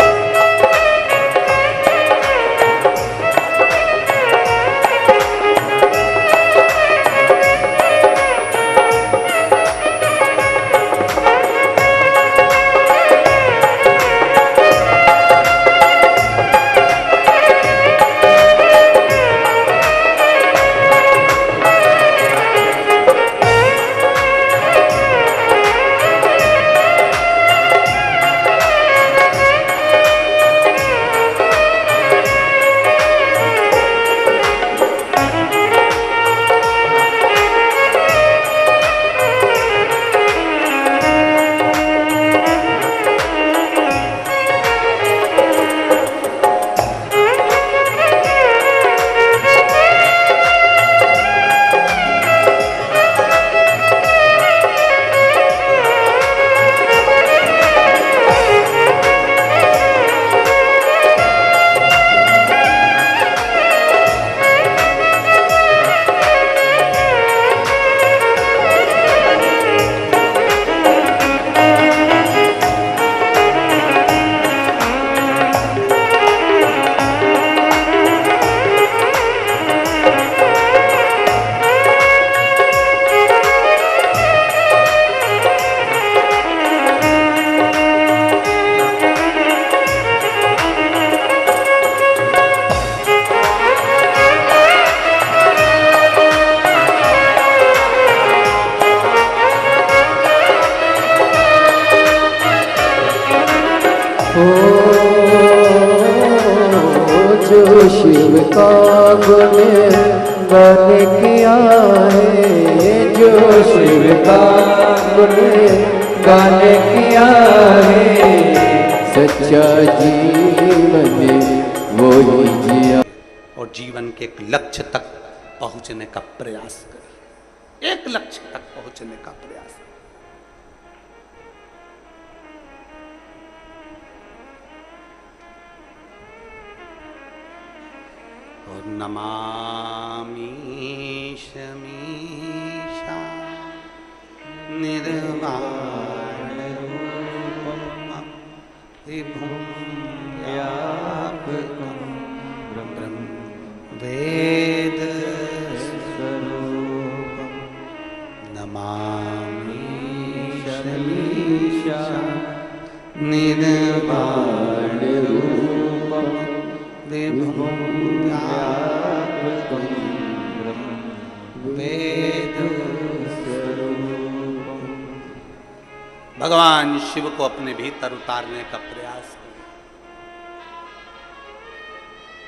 जो शिव का गुण गान किया है, जो शिव का गुण गान किया है, सच्चा जीवन वो ही जिया। और जीवन के एक लक्ष्य तक पहुंचने का प्रयास करें, एक लक्ष्य तक पहुंचने का प्रयास। और नमामि शमीशा निर्वाण रूपम विभुं व्यापकं ब्रह्म वेद स्वरूपम। नमामि शमीशा निर्वाण रूपम विभुं व्यापकं ब्रह्म वेद स्वरूपम। भगवान शिव को अपने भीतर उतारने का प्रयास करें,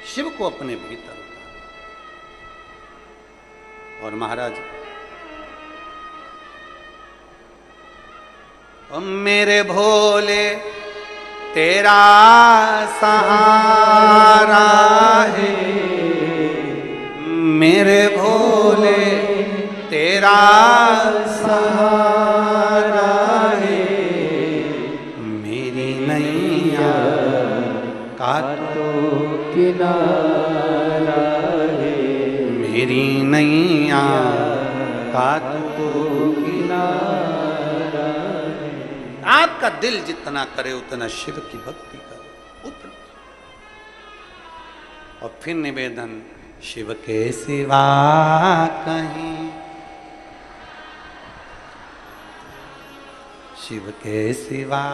शिव को अपने भीतर उतार। और महाराज, ओ मेरे भोले तेरा सहारा है, मेरे भोले तेरा सहारा है, मेरी नैया का तो किनारा है, मेरी नैया का तो किनारा है। आपका दिल जितना करे उतना शिव की भक्ति करो, उतना। और फिर निवेदन, शिव के सिवा कहीं, शिव के सिवा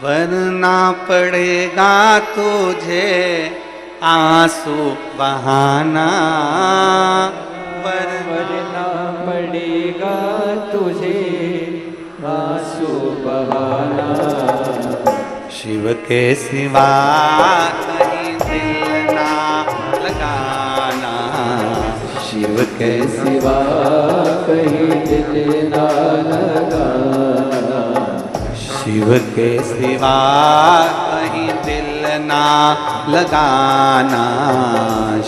वरना पड़ेगा तुझे आंसू बहाना, वरना पड़ेगा तुझे आंसू बहाना। शिव के सिवा कहीं दिल ना लगाना, शिव के सिवा कहीं दिल ना लगाना, शिव के सिवा कहीं दिल ना लगाना,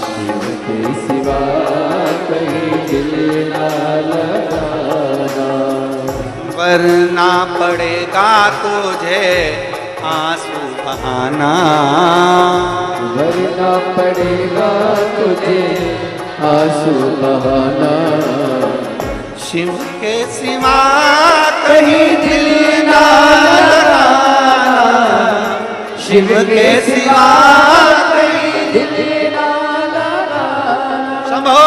शिव के सिवा कहीं दिल ना लगाना। वरना पड़ेगा तुझे आंसू बहाना, वरना पड़ेगा तुझे आंसू बहाना। शिव के सिवा कहीं दिल ना लगाना, शिव के सिवा कहीं दिल ना लगाना। शंभो।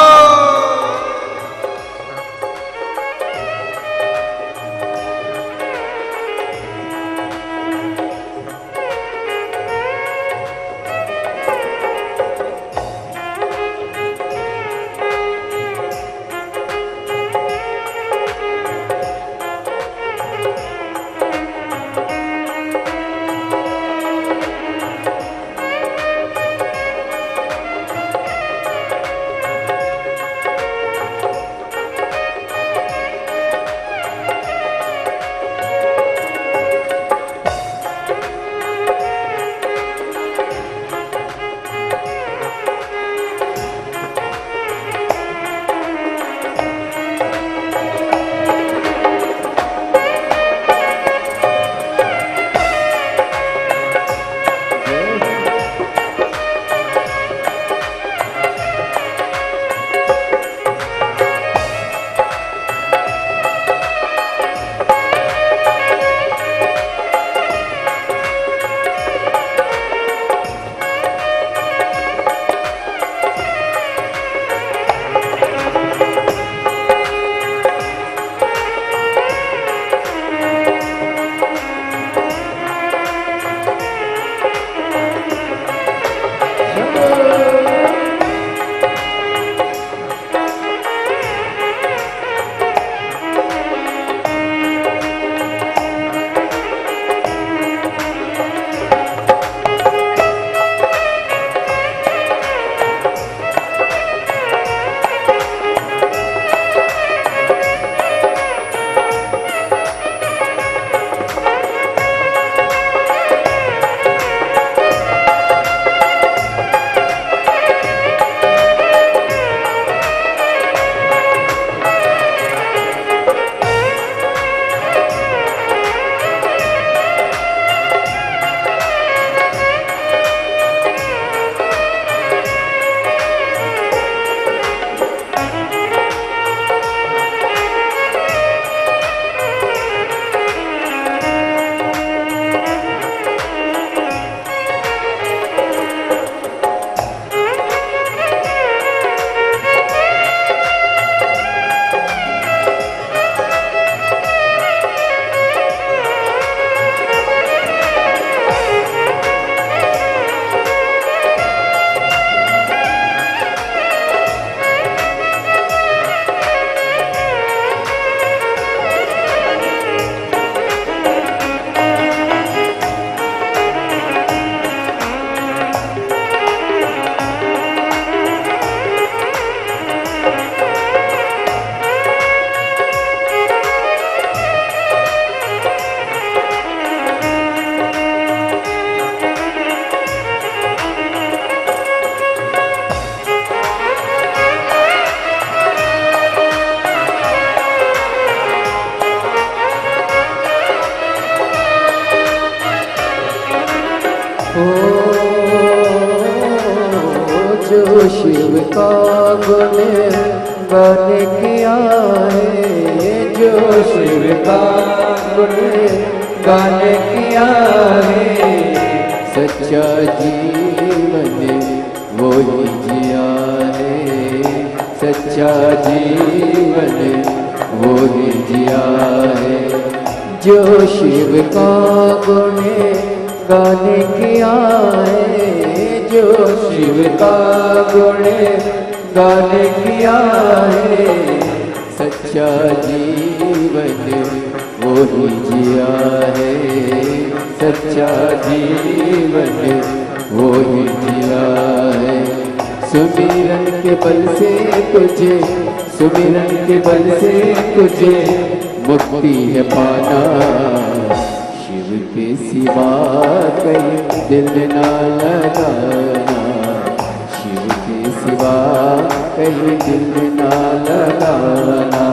ओ जो शिव का गुण गाने किया है, जो शिव का गुण गाने किया है, सच्चा जीवन वो ही जिया है, सच्चा जीवन वो ही जिया है। जो शिव का गुण गाने किया है, जो शिव का गुण गाने किया है, सच्चा जीवन वो ही जिया है, सच्चा जीवन वो ही जिया है। सुमिरन के बल से तुझे, सुमिरन के बल से तुझे मुक्ति है पाना, शिव के सिवा कहीं दिल ना लगाना, शिव के सिवा कहीं दिल ना लगाना।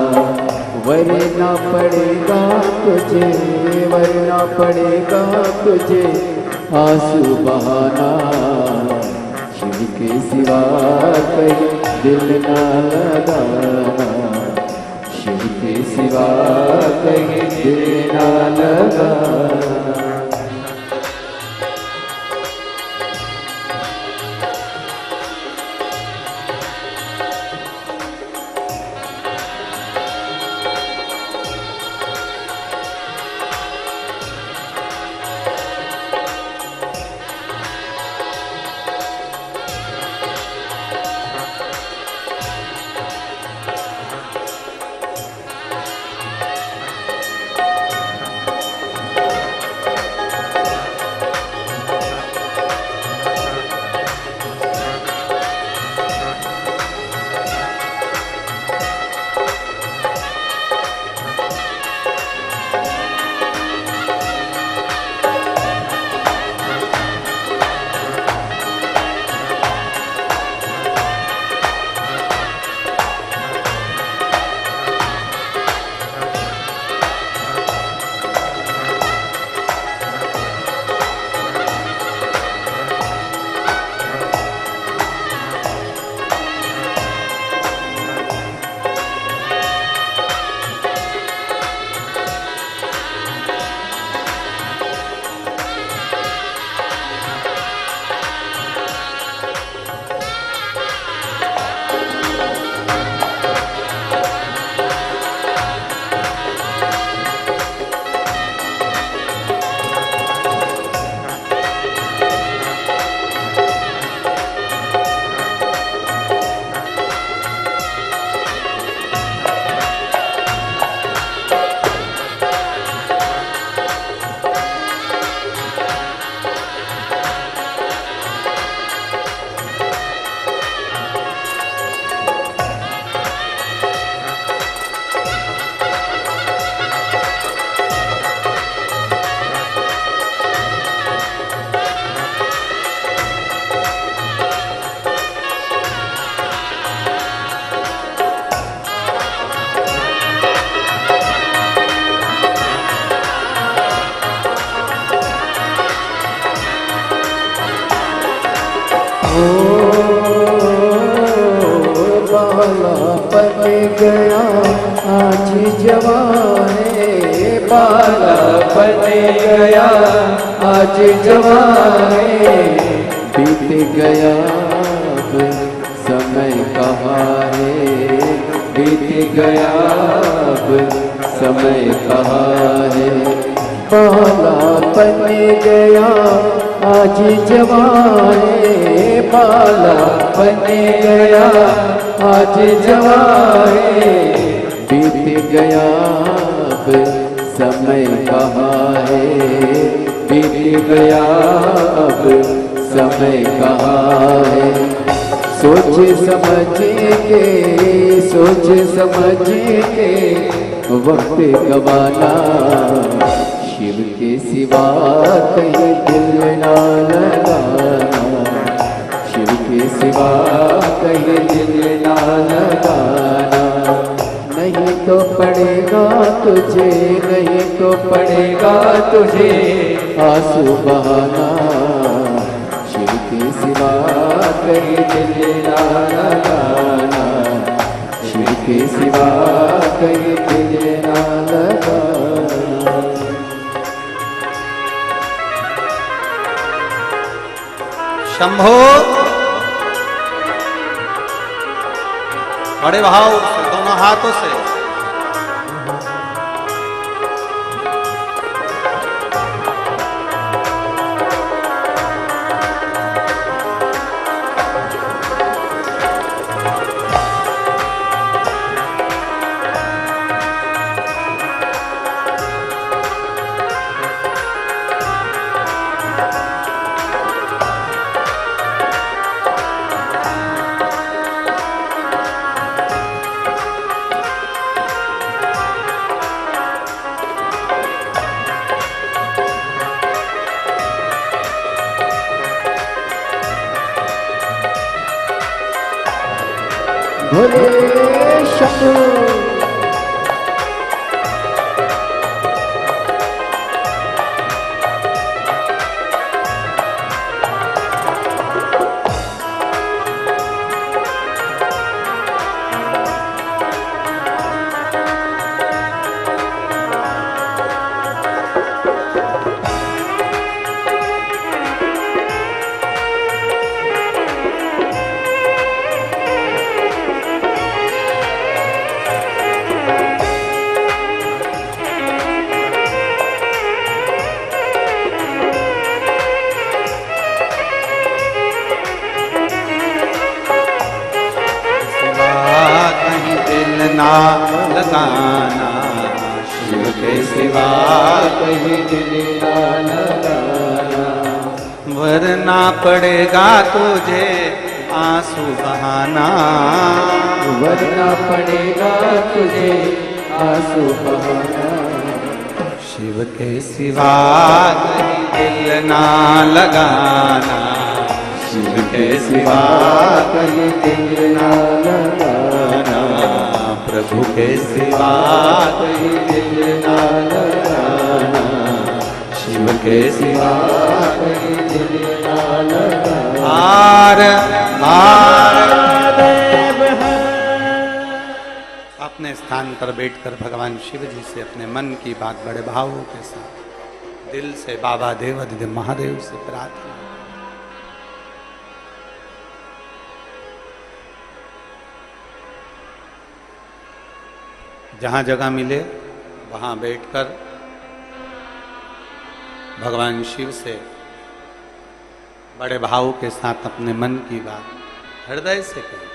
वरना पड़ेगा तुझे, वरना पड़ेगा तुझे आंसू बहाना, शिव के सिवा कहीं दिल ना लगाना, शिव के सिवा कहीं दिल ना लगाना। बालापन गया आज जवाने, बालापन गया आज जवाने, बीत गया अब समय कहाँ है, बीत गया अब समय कहाँ है। बालापन गया आज जवाने, बालापन गया आज जवाने, बीत गया अब समय कहाँ है, बीत गया अब समय कहाँ है। सोच समझ के, सोच समझ के वक्त गवाना, शिव के सिवा कहीं दिल ना लगाना, शिव के सिवा कहीं दिल ना लगाना। नहीं तो पड़ेगा तुझे, नहीं तो पड़ेगा तुझे आंसू बहाना, सिवा कहीं दिल ना लगाना, शिव के सिवा कहीं दिल ना लगाना। शंभो बड़े भाव से दोनों हाथों से भोले शंभो। ना लगाना, शिव के सिवा कहीं दिल ना लगाना, वरना पड़ेगा तुझे आंसू बहाना, वरना पड़ेगा तुझे आंसू बहाना। शिव के सिवा कहीं दिल ना लगाना, शिव के सिवा कहीं दिल ना लगाना, प्रभु के सिवा कहीं दिल ना लगाना, शिव के सिवा कहीं दिल ना लगाना। हार अपने स्थान पर बैठकर भगवान शिव जी से अपने मन की बात बड़े भावों के साथ दिल से बाबा देवाधिदेव महादेव से प्रार्थना। जहाँ जगह मिले वहाँ बैठकर भगवान शिव से बड़े भाव के साथ अपने मन की बात हृदय से करें।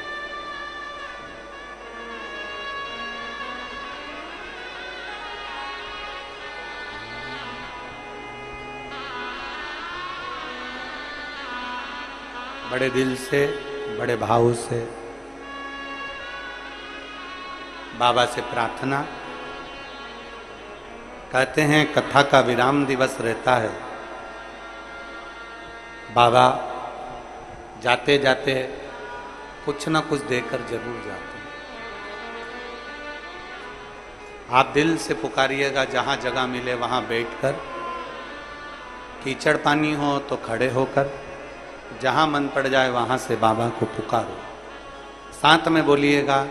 बड़े दिल से, बड़े भाव से बाबा से प्रार्थना। कहते हैं कथा का विराम दिवस रहता है, बाबा जाते जाते कुछ ना कुछ देकर जरूर जाते हैं। आप दिल से पुकारिएगा, जहाँ जगह मिले वहाँ बैठकर, कीचड़ पानी हो तो खड़े होकर, जहाँ मन पड़ जाए वहाँ से बाबा को पुकारो। साथ में बोलिएगा।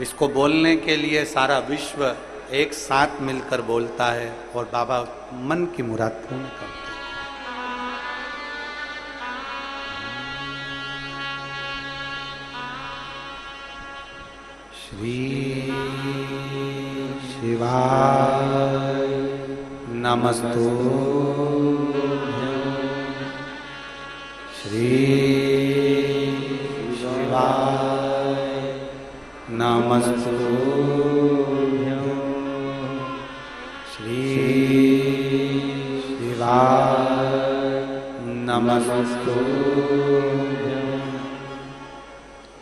इसको बोलने के लिए सारा विश्व एक साथ मिलकर बोलता है और बाबा मन की मुराद पूर्ण करते हैं। श्री शिवाय नमस्तुभ्यं, श्री शिवाय नमस्तुभ्यं, श्री शिवाय नमस्तुभ्यं,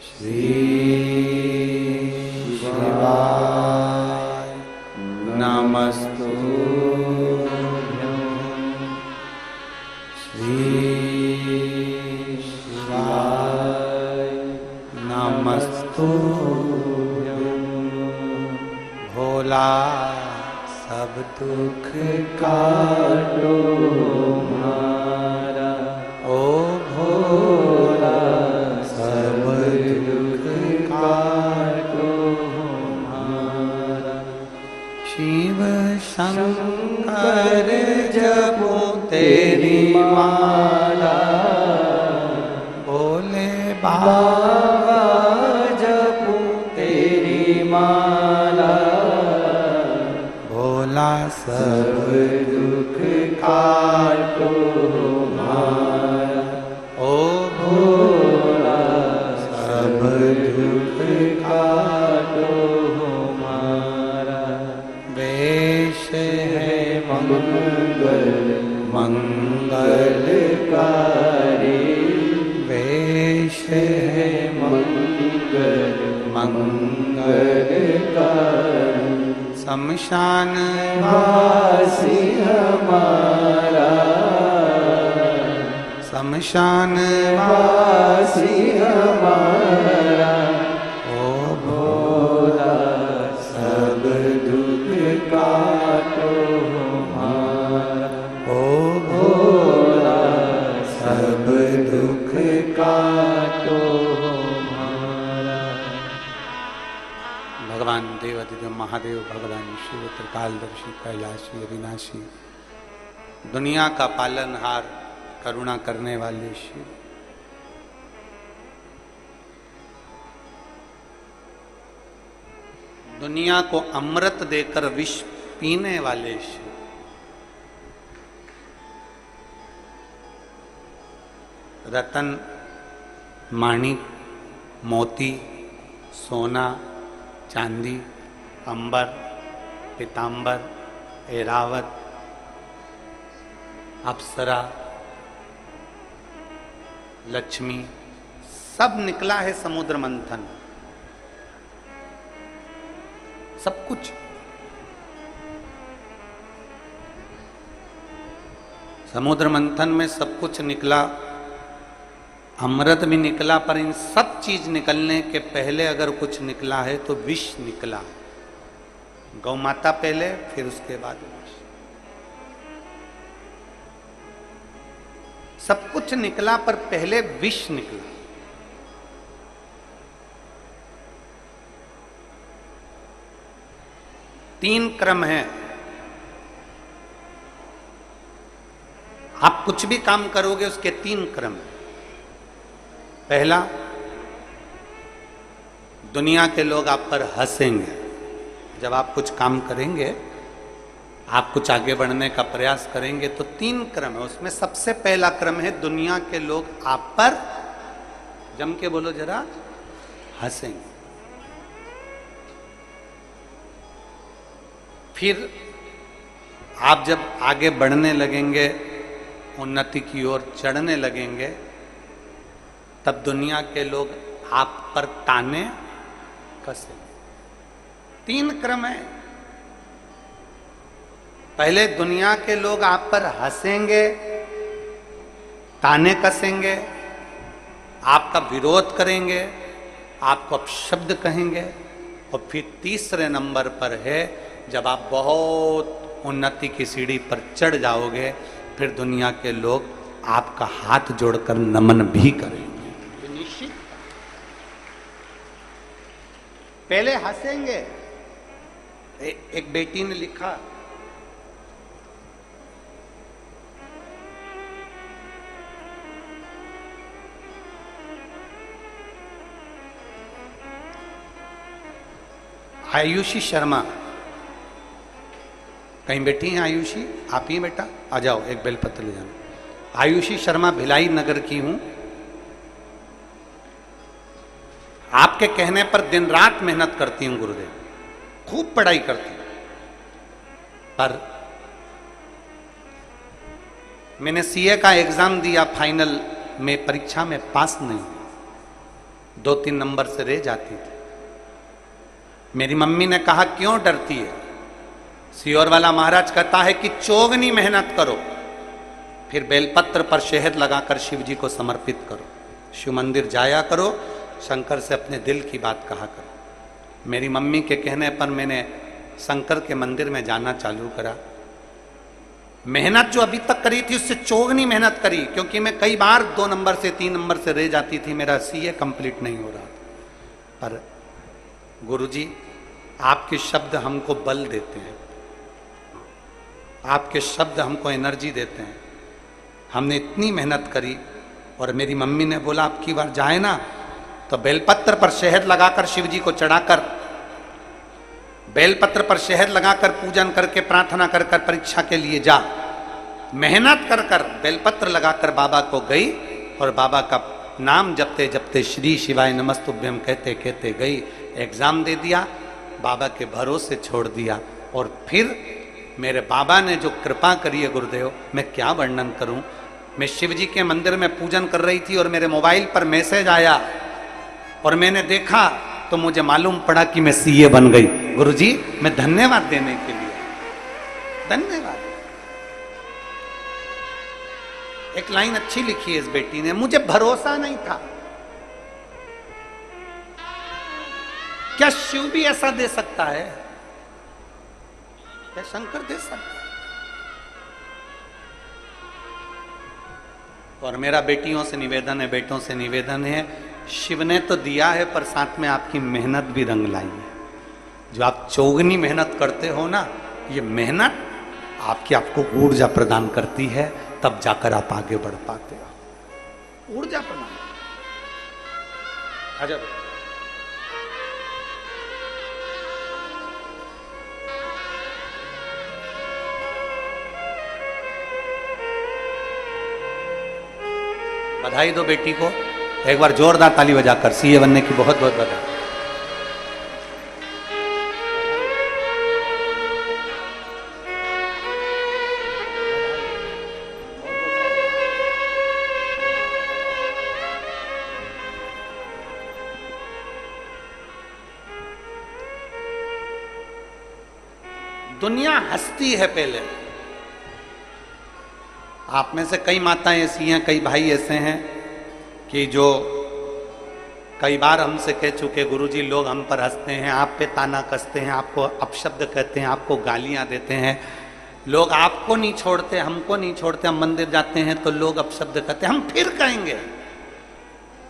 श्री शिवाय नमस्तुभ्यं, श्री शिवाय नमस्तुभ्यं। भोला सब दुख काटो हमारा, सब दुख काटो हमारा। ओ भोला सब दुख काटो हमारा। वेश है मंगल मंगलकारी। वेश है मंगल मंगलकारी। शमशान वासी हमारा। शमशान वासी हमारा। ओ भोला सब दुख काटो हमारा। ओ भोला सब दुख काटो हमारा। भगवान देवादिदेव महादेव, भगवान शिव, त्रिकालदर्शी, कैलाशी, अविनाशी, दुनिया का पालनहार, करुणा करने वाले शिव, दुनिया को अमृत देकर विष पीने वाले शिव, रतन, माणिक, मोती, सोना, चांदी, अंबर, पीतांबर, ऐरावत, अप्सरा, लक्ष्मी, सब निकला है समुद्र मंथन। सब कुछ समुद्र मंथन में सब कुछ निकला, अमृत भी निकला, पर इन सब चीज निकलने के पहले अगर कुछ निकला है तो विष निकला। गौ माता पहले, फिर उसके बाद विष। सब कुछ निकला पर पहले विष निकला। तीन क्रम है। आप कुछ भी काम करोगे उसके तीन क्रम। पहला, दुनिया के लोग आप पर हंसेंगे। जब आप कुछ काम करेंगे, आप कुछ आगे बढ़ने का प्रयास करेंगे तो तीन क्रम है। उसमें सबसे पहला क्रम है दुनिया के लोग आप पर, जम के बोलो जरा, हंसेंगे। फिर आप जब आगे बढ़ने लगेंगे, उन्नति की ओर चढ़ने लगेंगे, तब दुनिया के लोग आप पर ताने कसेंगे। तीन क्रम है। पहले दुनिया के लोग आप पर हंसेंगे, ताने कसेंगे, आपका विरोध करेंगे, आपको अपशब्द कहेंगे, और फिर तीसरे नंबर पर है जब आप बहुत उन्नति की सीढ़ी पर चढ़ जाओगे, फिर दुनिया के लोग आपका हाथ जोड़कर नमन भी करेंगे। ये निश्चित। पहले हंसेंगे। एक बेटी ने लिखा, आयुषी शर्मा, कहीं बैठी हैं आयुषी? आप ही बेटा, आ जाओ, एक बेलपत्र ले जाना। आयुषी शर्मा भिलाई नगर की हूं। आपके कहने पर दिन रात मेहनत करती हूं गुरुदेव, खूब पढ़ाई करती हूं, पर मैंने सीए का एग्जाम दिया, फाइनल में परीक्षा में पास नहीं, 2-3 नंबर से रह जाती थी। मेरी मम्मी ने कहा क्यों डरती है? सियोर वाला महाराज कहता है कि चौगनी मेहनत करो, फिर बेलपत्र पर शहद लगाकर शिव जी को समर्पित करो, शिव मंदिर जाया करो, शंकर से अपने दिल की बात कहा करो। मेरी मम्मी के कहने पर मैंने शंकर के मंदिर में जाना चालू करा। मेहनत जो अभी तक करी थी उससे चौगनी मेहनत करी, क्योंकि मैं कई बार 2 नंबर से 3 नंबर से रह जाती थी, मेरा सीए कंप्लीट नहीं हो रहा था। पर गुरुजी, आपके शब्द हमको बल देते हैं, आपके शब्द हमको एनर्जी देते हैं। हमने इतनी मेहनत करी, और मेरी मम्मी ने बोला अब की बार जाए ना तो बेलपत्र पर शहद लगाकर शिव जी को चढ़ाकर बेलपत्र पर शहद लगाकर पूजन करके प्रार्थना कर कर परीक्षा के लिए जा। मेहनत कर कर बेलपत्र लगाकर बाबा को गई और बाबा का नाम जपते जपते श्री शिवाय नमस्तुभ्यम कहते कहते गई। एग्जाम दे दिया, बाबा के भरोसे छोड़ दिया। और फिर मेरे बाबा ने जो कृपा करी है गुरुदेव, मैं क्या वर्णन करूं। मैं शिव जी के मंदिर में पूजन कर रही थी और मेरे मोबाइल पर मैसेज आया और मैंने देखा तो मुझे मालूम पड़ा कि मैं सीए बन गई। गुरुजी, मैं धन्यवाद देने के लिए, धन्यवाद। एक लाइन अच्छी लिखी है इस बेटी ने, मुझे भरोसा नहीं था। क्या शिव भी ऐसा दे सकता है? क्या शंकर दे सकता है? और मेरा बेटियों से निवेदन है, बेटों से निवेदन है, शिव ने तो दिया है पर साथ में आपकी मेहनत भी रंग लाई है। जो आप चौगनी मेहनत करते हो ना, ये मेहनत आपको ऊर्जा प्रदान करती है, तब जाकर आप आगे बढ़ पाते हो। ऊर्जा प्रदान। अजब। बधाई दो बेटी को, एक बार जोरदार ताली बजाकर। सीए बनने की बहुत बहुत बधाई। दुनिया हंसती है पहले। आप में से कई माताएं ऐसी हैं, कई भाई ऐसे हैं कि जो कई बार हमसे कह चुके, गुरुजी लोग हम पर हंसते हैं, आप पे ताना कसते हैं, आपको अपशब्द कहते हैं, आपको गालियां देते हैं। लोग आपको नहीं छोड़ते, हमको नहीं छोड़ते। हम मंदिर जाते हैं तो लोग अपशब्द कहते हैं, हम फिर कहेंगे।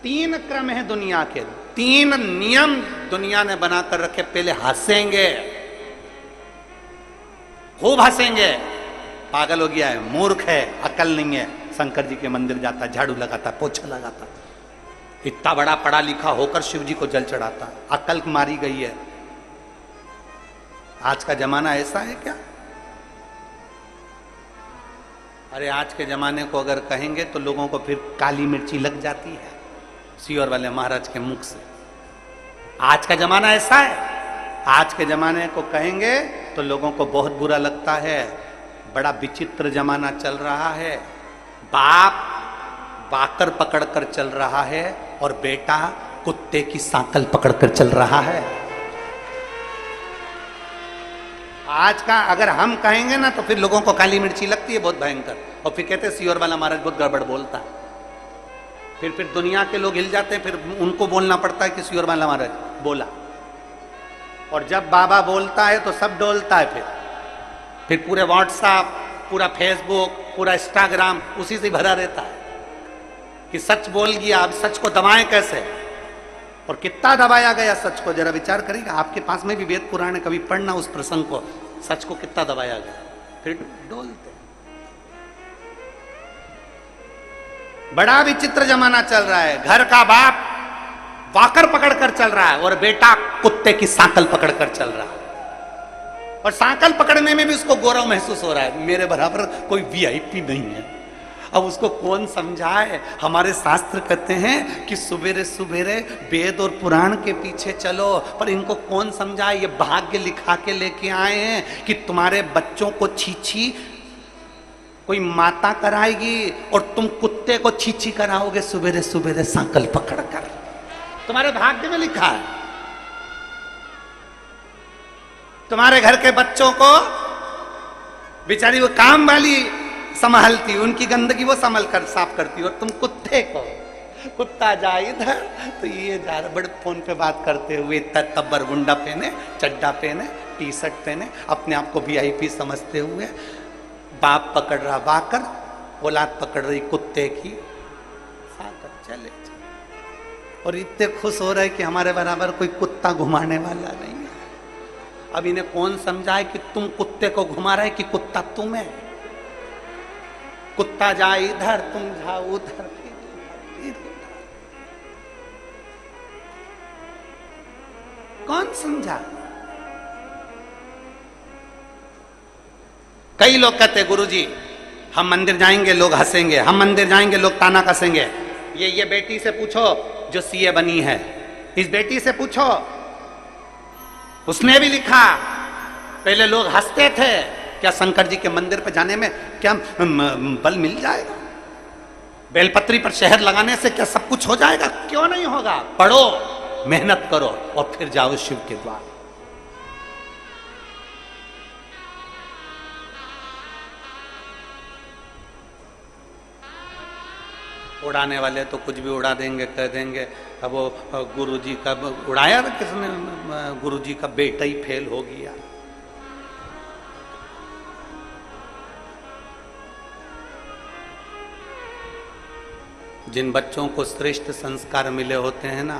3 क्रम है दुनिया के, 3 नियम दुनिया ने बनाकर रखे। पहले हंसेंगे, खूब हंसेंगे, पागल हो गया है, मूर्ख है, अकल नहीं है। शंकर जी के मंदिर जाता, झाड़ू लगाता, पोछा लगाता, इतना बड़ा पढ़ा लिखा होकर शिव जी को जल चढ़ाता, अकल मारी गई है। आज का जमाना ऐसा है क्या? अरे आज के जमाने को अगर कहेंगे तो लोगों को फिर काली मिर्ची लग जाती है सियोर वाले महाराज के मुख से। आज का जमाना ऐसा है। आज के जमाने को कहेंगे तो लोगों को बहुत बुरा लगता है। बड़ा विचित्र जमाना चल रहा है। बाप बाकर पकड़कर चल रहा है और बेटा कुत्ते की सांकल पकड़कर चल रहा है। आज का अगर हम कहेंगे ना तो फिर लोगों को काली मिर्ची लगती है बहुत भयंकर, और फिर कहते हैं सियोर वाला महाराज बहुत गड़बड़ बोलता है। फिर दुनिया के लोग हिल जाते हैं, फिर उनको बोलना पड़ता है कि सियोर वाला महाराज बोला। और जब बाबा बोलता है तो सब डोलता है। फिर पूरे व्हाट्सएप, पूरा फेसबुक, पूरा इंस्टाग्राम उसी से भरा रहता है कि सच बोल गया, अब सच को दबाएं कैसे, और कितना दबाया गया सच को। जरा विचार करिएगा, आपके पास में भी वेद पुराण है, कभी पढ़ना उस प्रसंग को, सच को कितना दबाया गया, फिर डोलते। बड़ा विचित्र जमाना चल रहा है। घर का बाप वाकर पकड़कर चल रहा है और बेटा कुत्ते की सांकल पकड़कर चल रहा है, और सांकल पकड़ने में भी उसको गौरव महसूस हो रहा है, मेरे बराबर कोई वीआईपी नहीं है। अब उसको कौन समझाए? हमारे शास्त्र कहते हैं कि सुबेरे सुबेरे वेद और पुराण के पीछे चलो, पर इनको कौन समझाए? ये भाग्य लिखा के लेके आए हैं कि तुम्हारे बच्चों को छीछी कोई माता कराएगी और तुम कुत्ते को छीछी कराओगे सुबेरे सुबेरे सांकल पकड़कर। तुम्हारे भाग्य में लिखा है। तुम्हारे घर के बच्चों को बेचारी वो काम वाली संभालती, उनकी गंदगी वो संभल कर साफ करती, और तुम कुत्ते को, कुत्ता जा इधर तो ये जा रहा, बड़े फोन पे बात करते हुए तब्बर गुंडा पहने, चड्डा पहने, टी शर्ट पहने, अपने आप को वीआईपी समझते हुए। बाप पकड़ रहा बाकर, औलाद पकड़ रही कुत्ते की सांकल, चले। और इतने खुश हो रहे कि हमारे बराबर कोई कुत्ता घुमाने वाला नहीं है। अब इन्हें कौन समझाए कि तुम कुत्ते को घुमा रहे कि कुत्ता तुम्हें? कुत्ता जाए इधर, तुम जाओ उधर, फिर कौन समझा? कई लोग कहते गुरुजी हम मंदिर जाएंगे लोग हंसेंगे, हम मंदिर जाएंगे लोग ताना कसेंगे। ये बेटी से पूछो जो सीए बनी है, इस बेटी से पूछो, उसने भी लिखा पहले लोग हंसते थे, क्या शंकर जी के मंदिर पर जाने में क्या बल मिल जाएगा? बेलपत्री पर शहर लगाने से क्या सब कुछ हो जाएगा? क्यों नहीं होगा? पढ़ो, मेहनत करो और फिर जाओ शिव के द्वार। उड़ाने वाले तो कुछ भी उड़ा देंगे, कह देंगे अब वो गुरुजी का उड़ाया ना किसने, गुरुजी का बेटा ही फेल हो गया। जिन बच्चों को श्रेष्ठ संस्कार मिले होते हैं ना,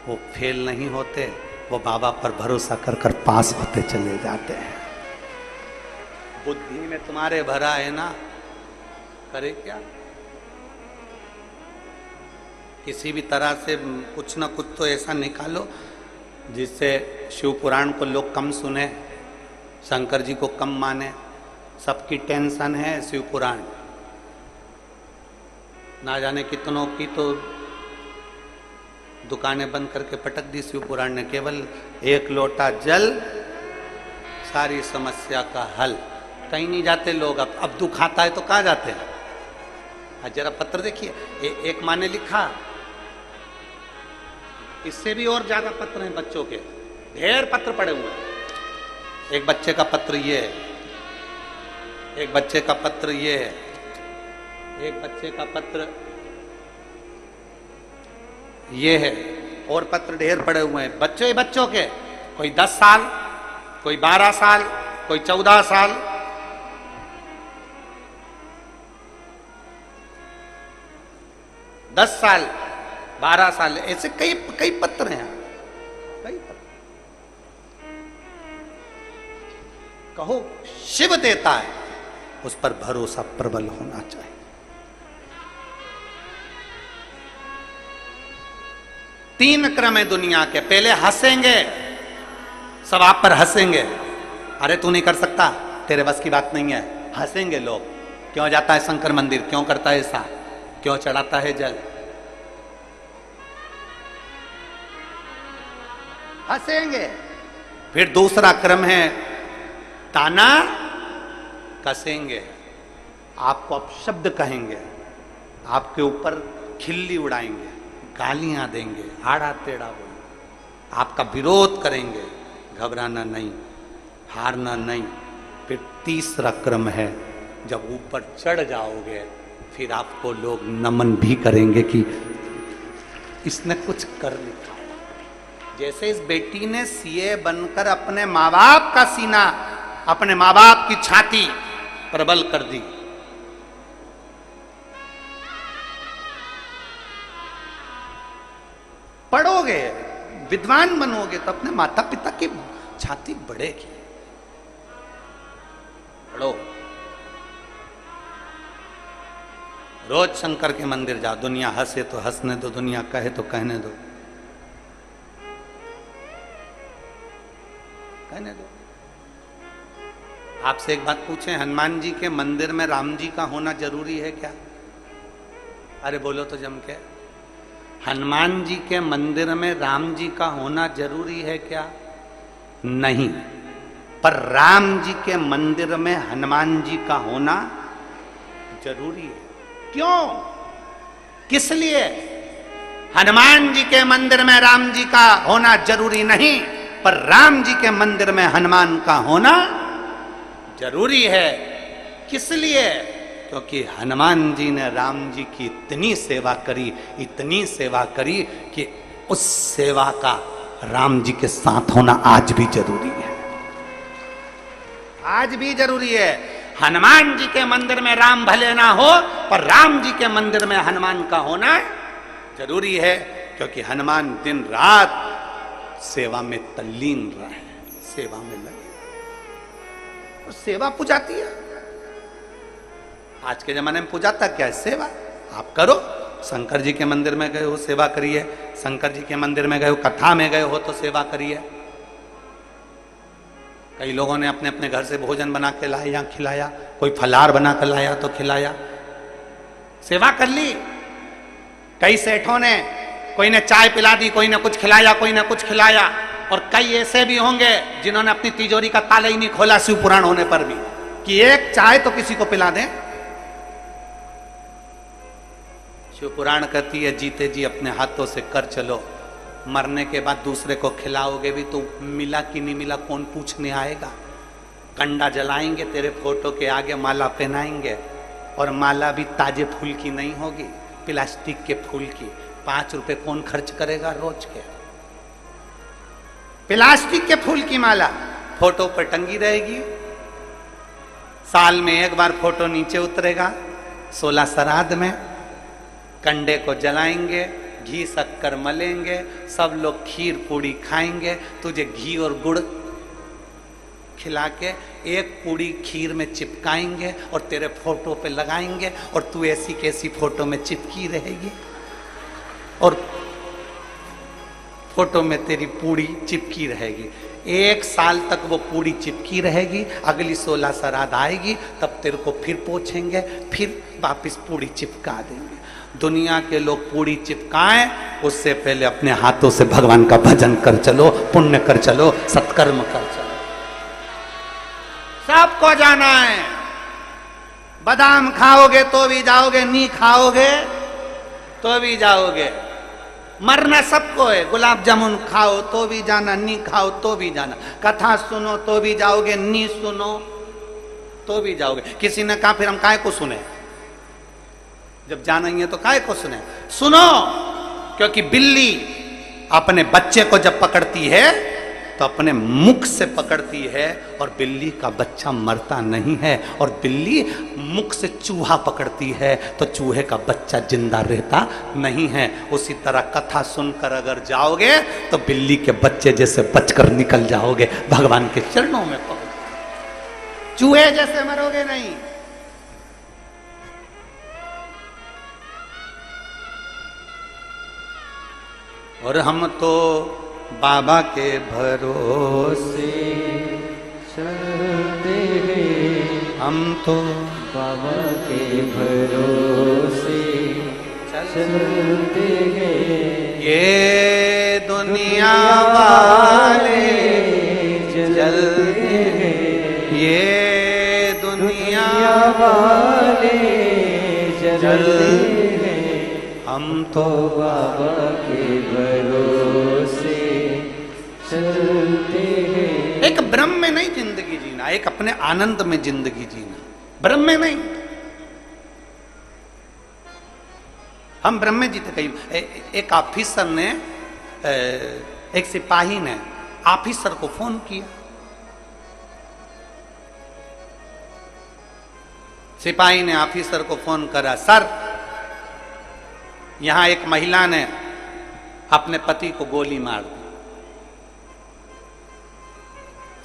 वो फेल नहीं होते, वो बाबा पर भरोसा कर कर पास होते चले जाते हैं। बुद्धि में तुम्हारे भरा है ना, करे क्या? किसी भी तरह से कुछ ना कुछ तो ऐसा निकालो जिससे शिव पुराण को लोग कम सुने, शंकर जी को कम माने। सबकी टेंशन है शिव पुराण, ना जाने कितनों की तो दुकानें बंद करके पटक दी शिव पुराण ने। केवल एक लोटा जल, सारी समस्या का हल। कहीं नहीं जाते लोग। अब दुख आता है तो कहाँ जाते हैं? जरा पत्र देखिए, एक माँ ने लिखा, इससे भी और ज्यादा पत्र हैं बच्चों के, ढेर पत्र पड़े हुए हैं। एक बच्चे का पत्र ये है, एक बच्चे का पत्र ये है, एक बच्चे का पत्र ये है, और पत्र ढेर पड़े हुए हैं बच्चों ही बच्चों के। कोई 10 साल, कोई 12 साल, कोई 14 साल। दस साल, 12 साल, ऐसे कई कई पत्र हैं, कई पत्र। कहो शिव देता है, उस पर भरोसा प्रबल होना चाहिए। तीन क्रम है दुनिया के। पहले हंसेंगे, सब आप पर हंसेंगे, अरे तू नहीं कर सकता, तेरे बस की बात नहीं है। हंसेंगे लोग, क्यों जाता है शंकर मंदिर, क्यों करता है ऐसा, क्यों चढ़ाता है जल, हंसेंगे। फिर दूसरा क्रम है ताना कसेंगे, आपको अपशब्द कहेंगे, आपके ऊपर खिल्ली उड़ाएंगे, गालियां देंगे, आड़ा टेढ़ा बोलेंगे, आपका विरोध करेंगे। घबराना नहीं, हारना नहीं। फिर तीसरा क्रम है, जब ऊपर चढ़ जाओगे फिर आपको लोग नमन भी करेंगे कि इसने कुछ कर लिखा। जैसे इस बेटी ने सीए बनकर अपने माँ बाप का सीना, अपने माँ बाप की छाती प्रबल कर दी। पढ़ोगे, विद्वान बनोगे तो अपने माता पिता की छाती बढ़ेगी। पढ़ो, रोज शंकर के मंदिर जाओ। दुनिया हंसे तो हंसने दो, दुनिया कहे तो कहने दो, कहने दो। आपसे एक बात पूछें, हनुमान जी के मंदिर में राम जी का होना जरूरी है क्या? अरे बोलो तो जम के। हनुमान जी के मंदिर में राम जी का होना जरूरी है क्या? नहीं। पर राम जी के मंदिर में हनुमान जी का होना जरूरी है। क्यों? किस लिए? हनुमान जी के मंदिर में राम जी का होना जरूरी नहीं, पर राम जी के मंदिर में हनुमान का होना जरूरी है। किस लिए? क्योंकि हनुमान जी ने राम जी की इतनी सेवा करी, इतनी सेवा करी कि उस सेवा का राम जी के साथ होना आज भी जरूरी है। आज भी जरूरी है। हनुमान जी के मंदिर में राम भले ना हो, पर राम जी के मंदिर में हनुमान का होना जरूरी है, क्योंकि हनुमान दिन रात सेवा में तल्लीन रहे, सेवा में लगे, और सेवा पुजाती है। आज के जमाने में पुजाता क्या है? सेवा। आप करो, शंकर जी के मंदिर में गए हो सेवा करिए, शंकर जी के मंदिर में गए हो, कथा में गए हो तो सेवा करिए। कई लोगों ने अपने अपने घर से भोजन बना के लाया, खिलाया, कोई फलाहार बना कर लाया तो खिलाया, सेवा कर ली। कई सेठों ने, कोई ने चाय पिला दी, कोई ने कुछ खिलाया, कोई ने कुछ खिलाया। और कई ऐसे भी होंगे जिन्होंने अपनी तिजोरी का ताला ही नहीं खोला शिव पुराण होने पर भी, कि एक चाय तो किसी को पिला दें। शिव पुराण कहती है जीते जी अपने हाथों से कर चलो, मरने के बाद दूसरे को खिलाओगे भी तो मिला कि नहीं मिला कौन पूछने आएगा। कंडा जलाएंगे, तेरे फोटो के आगे माला पहनाएंगे, और माला भी ताजे फूल की नहीं होगी, प्लास्टिक के फूल की। 5 रुपए कौन खर्च करेगा रोज के? प्लास्टिक के फूल की माला फोटो पर टंगी रहेगी, साल में एक बार फोटो नीचे उतरेगा। 16 श्राद्ध में कंडे को जलाएंगे, घी शक्कर मलेंगे, सब लोग खीर पूड़ी खाएंगे, तुझे घी और गुड़ खिला के एक पूड़ी खीर में चिपकाएंगे और तेरे फोटो पे लगाएंगे, और तू ऐसी कैसी फोटो में चिपकी रहेगी, और फोटो में तेरी पूड़ी चिपकी रहेगी। 1 साल तक वो पूड़ी चिपकी रहेगी, अगली 16 श्राद्ध आएगी तब तेरे को फिर पोछेंगे, फिर वापिस पूड़ी चिपका देंगे। दुनिया के लोग पूड़ी चिपकाएं, उससे पहले अपने हाथों से भगवान का भजन कर चलो, पुण्य कर चलो, सत्कर्म कर चलो। सबको जाना है। बादाम खाओगे तो भी जाओगे, नहीं खाओगे तो भी जाओगे। मरना सबको है। गुलाब जामुन खाओ तो भी जाना, नहीं खाओ तो भी जाना। कथा सुनो तो भी जाओगे, नहीं सुनो तो भी जाओगे। किसी ने कहा फिर हम काहे को सुने, जब जाना ही है तो काहे को सुने? सुनो, क्योंकि बिल्ली अपने बच्चे को जब पकड़ती है तो अपने मुख से पकड़ती है, और बिल्ली का बच्चा मरता नहीं है। और बिल्ली मुख से चूहा पकड़ती है तो चूहे का बच्चा जिंदा रहता नहीं है। उसी तरह कथा सुनकर अगर जाओगे तो बिल्ली के बच्चे जैसे बचकर निकल जाओगे, भगवान के चरणों में पकड़, चूहे जैसे मरोगे नहीं। और हम तो बाबा के भरोसे चलते हैं, हम तो बाबा के भरोसे चलते हैं। ये दुनिया वाले जलते हैं, ये दुनिया वाले जलते हैं, हम तो बाबा के भरोसे चलते हैं। एक ब्रह्म में नहीं जिंदगी जीना, एक अपने आनंद में जिंदगी जीना, ब्रह्म में नहीं। हम ब्रह्म में जीते। कहीं एक ऑफिसर ने, एक सिपाही ने ऑफिसर को फोन किया। सिपाही ने ऑफिसर को फोन करा, सर यहां एक महिला ने अपने पति को गोली मार दी।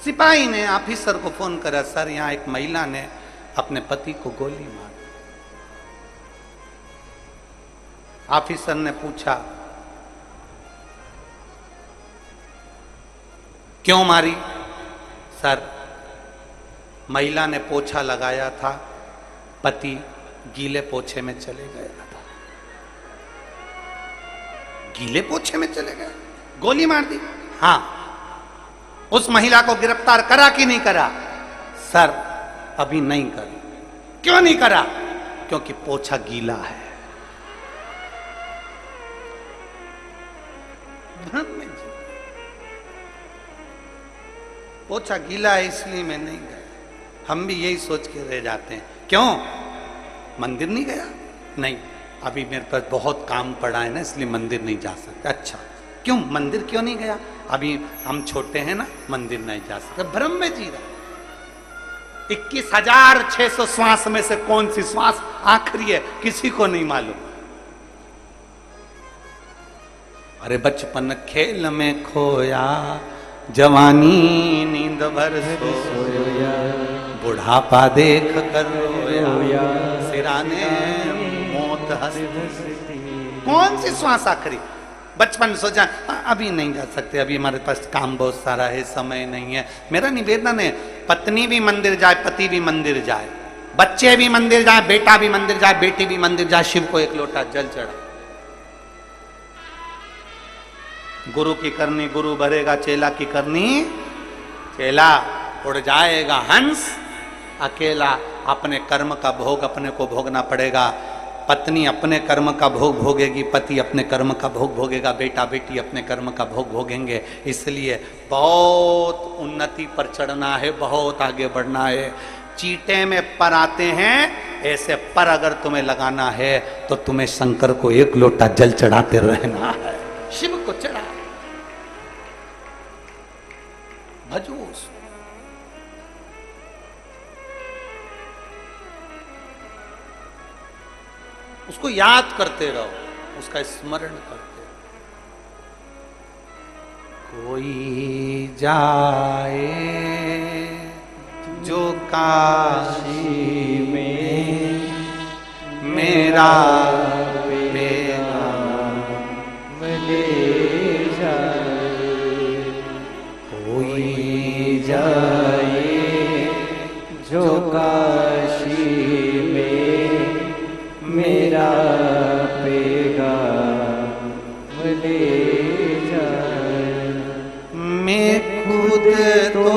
सिपाही ने ऑफिसर को फोन करा, सर यहां एक महिला ने अपने पति को गोली मार दी। ऑफिसर ने पूछा, क्यों मारी? सर महिला ने पोछा लगाया था, पति गीले पोछे में चले गया था। गीले पोछे में चले गए, गोली मार दी? हाँ। उस महिला को गिरफ्तार करा कि नहीं करा? सर अभी नहीं करा। क्यों नहीं करा? क्योंकि पोछा गीला है। पोछा गीला है इसलिए मैं नहीं गया। हम भी यही सोच के रह जाते हैं, क्यों मंदिर नहीं गया? नहीं, अभी मेरे पास बहुत काम पड़ा है ना, इसलिए मंदिर नहीं जा सकते। अच्छा, क्यों मंदिर क्यों नहीं गया? अभी हम छोटे हैं ना, मंदिर नहीं जा सकते। भ्रम में जी रहा। 21,600 श्वास में से कौन सी श्वास आखिरी है किसी को नहीं मालूम। अरे बचपन खेल में खोया, जवानी नींद भर सोया, बुढ़ापा देख कर रोया, सिराने मौत हंसती। कौन सी श्वास आखिरी? बचपन सोचा अभी नहीं जा सकते, अभी हमारे पास काम बहुत सारा है, समय नहीं है। मेरा निवेदन है, पत्नी भी मंदिर जाए, पति भी मंदिर जाए, बच्चे भी मंदिर जाए, बेटा भी मंदिर जाए, बेटी भी मंदिर जाए, शिव को एक लोटा जल चढ़ा। गुरु की करनी गुरु भरेगा, चेला की करनी चेला। उड़ जाएगा हंस अकेला, अपने कर्म का भोग अपने को भोगना पड़ेगा। पत्नी अपने कर्म का भोग भोगेगी, पति अपने कर्म का भोग भोगेगा, बेटा बेटी अपने कर्म का भोग भोगेंगे। इसलिए बहुत उन्नति पर चढ़ना है, बहुत आगे बढ़ना है। चीटे में पर आते हैं, ऐसे पर अगर तुम्हें लगाना है तो तुम्हें शंकर को एक लोटा जल चढ़ाते रहना है। शिव को चढ़ा, भजो उसको। उसको याद करते रहो, उसका स्मरण करते रहो। कोई जाए जो काशी में मेरा पैगाम ले जाए, कोई जाए जो काशी में मेरा पैगाम ले जाए। मैं खुद तो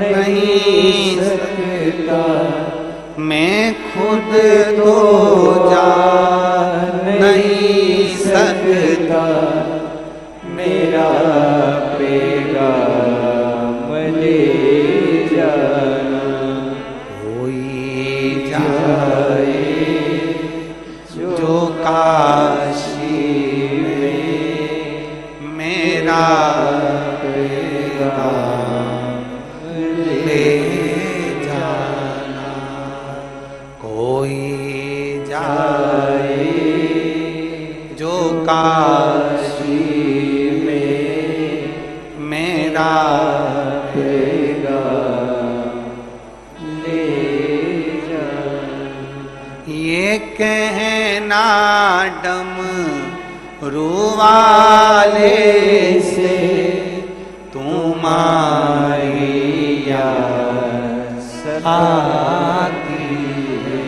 नहीं सकता, मैं खुद तो जा नहीं सकता, मेरा पैगाम ले जाना। कोई जाए जो काशी में मेरा ले जाना। कोई जाए जो काशी में मेरा ले जाना। ये कहना डम रुवाले से तुम्हारी याद आती है।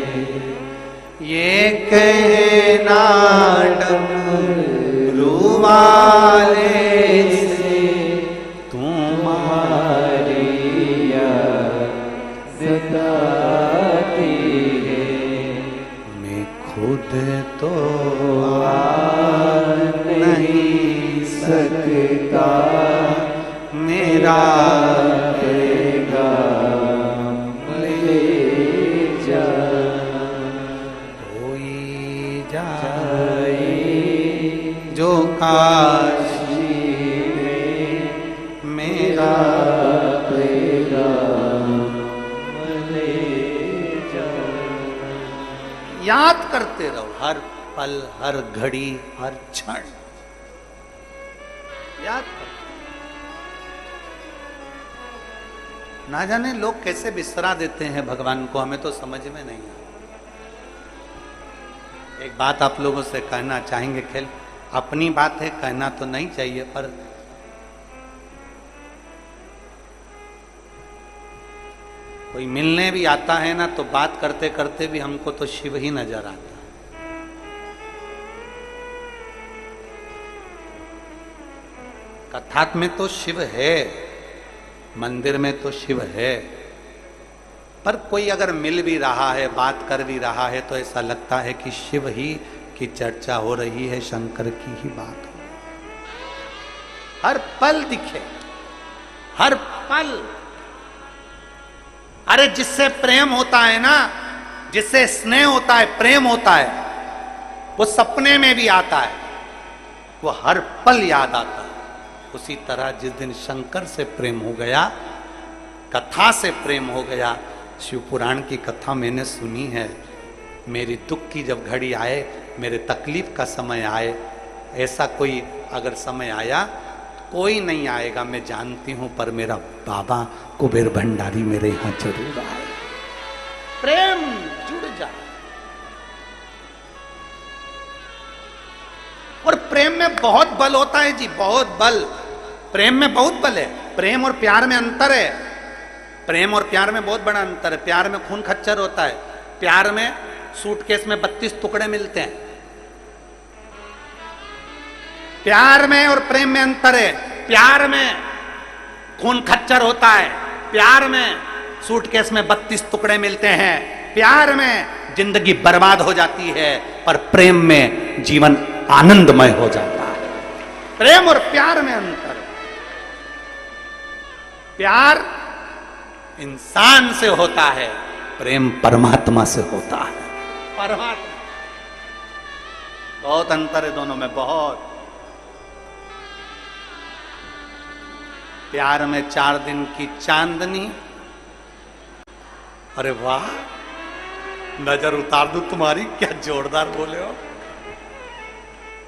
ये कहना डम रुवाले से तुम्हारी याद आती है। मैं खुद तो आ नहीं सकता, मेरा पैगाम ले जाना। कोई जाए जो काशी में मेरा पैगाम ले जाना। याद करते रहो, हर पल, हर घड़ी, हर क्षण याद करो। ना जाने लोग कैसे बिसरा देते हैं भगवान को, हमें तो समझ में नहीं आता। एक बात आप लोगों से कहना चाहेंगे, खेल अपनी बात है, कहना तो नहीं चाहिए, पर कोई मिलने भी आता है ना, तो बात करते करते भी हमको तो शिव ही नजर आता है। कथा में तो शिव है, मंदिर में तो शिव है, पर कोई अगर मिल भी रहा है, बात कर भी रहा है, तो ऐसा लगता है कि शिव ही की चर्चा हो रही है, शंकर की ही बात हो। हर पल दिखे, हर पल। अरे जिससे प्रेम होता है ना, जिससे स्नेह होता है, प्रेम होता है, वो सपने में भी आता है, वो हर पल याद आता है। उसी तरह जिस दिन शंकर से प्रेम हो गया, कथा से प्रेम हो गया, शिव पुराण की कथा मैंने सुनी है। मेरी दुख की जब घड़ी आए, मेरे तकलीफ का समय आए, ऐसा कोई अगर समय आया, कोई नहीं आएगा मैं जानती हूं, पर मेरा बाबा कुबेर भंडारी मेरे यहां जरूर आए। प्रेम जुड़ जाए। प्रेम में बहुत बल होता है जी, बहुत बल। प्रेम में बहुत बल है। प्रेम और प्यार में अंतर है। प्रेम और प्यार में बहुत बड़ा अंतर है। प्यार में खून खच्चर होता है। प्यार में सूटकेस में 32 टुकड़े मिलते हैं। प्यार में और प्रेम में अंतर है। प्यार में खून खच्चर होता है। प्यार में सूटकेस में 32 टुकड़े मिलते हैं। प्यार में जिंदगी बर्बाद हो जाती है, पर प्रेम में जीवन आनंदमय हो जाता है। प्रेम और प्यार में अंतर। प्यार इंसान से होता है, प्रेम परमात्मा से होता है। परमात्मा, बहुत अंतर है दोनों में, बहुत। प्यार में 4 दिन की चांदनी, अरे वाह, नजर उतार दूं तुम्हारी, क्या जोरदार बोले हो।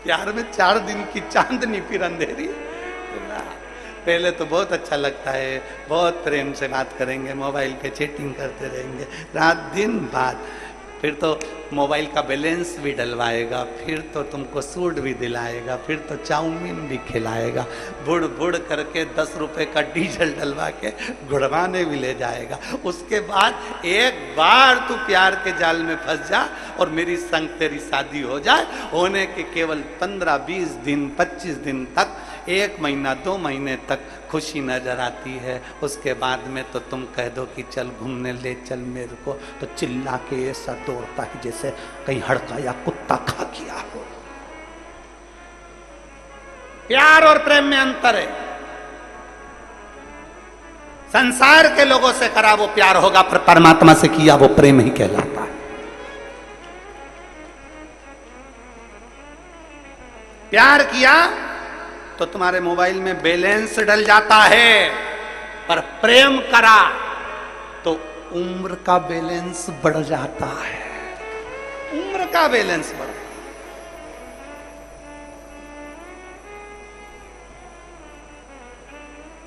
प्यार में 4 दिन की चांदनी फिर अंधेरी। पहले तो बहुत अच्छा लगता है, बहुत प्रेम से बात करेंगे, मोबाइल पे चैटिंग करते रहेंगे रात दिन बाद। फिर तो मोबाइल का बैलेंस भी डलवाएगा, फिर तो तुमको सूट भी दिलाएगा, फिर तो चाउमीन भी खिलाएगा, बुड़ बुड़ करके 10 रुपए का डीजल डलवा के गुड़वाने भी ले जाएगा। उसके बाद एक बार तू प्यार के जाल में फंस जा और मेरी संग तेरी शादी हो जाए, होने के केवल 15-20 दिन 25 दिन तक, 1 महीना 2 महीने तक खुशी नजर आती है। उसके बाद में तो तुम कह दो कि चल घूमने ले चल मेरे को, तो चिल्ला के ऐसा दौड़ता है जैसे कहीं हड़का या कुत्ता खा गया हो। प्यार और प्रेम में अंतर है। संसार के लोगों से करा वो प्यार होगा, पर परमात्मा से किया वो प्रेम ही कहलाता है। प्यार किया तो तुम्हारे मोबाइल में बैलेंस डल जाता है, पर प्रेम करा तो उम्र का बैलेंस बढ़ जाता है। उम्र का बैलेंस बढ़,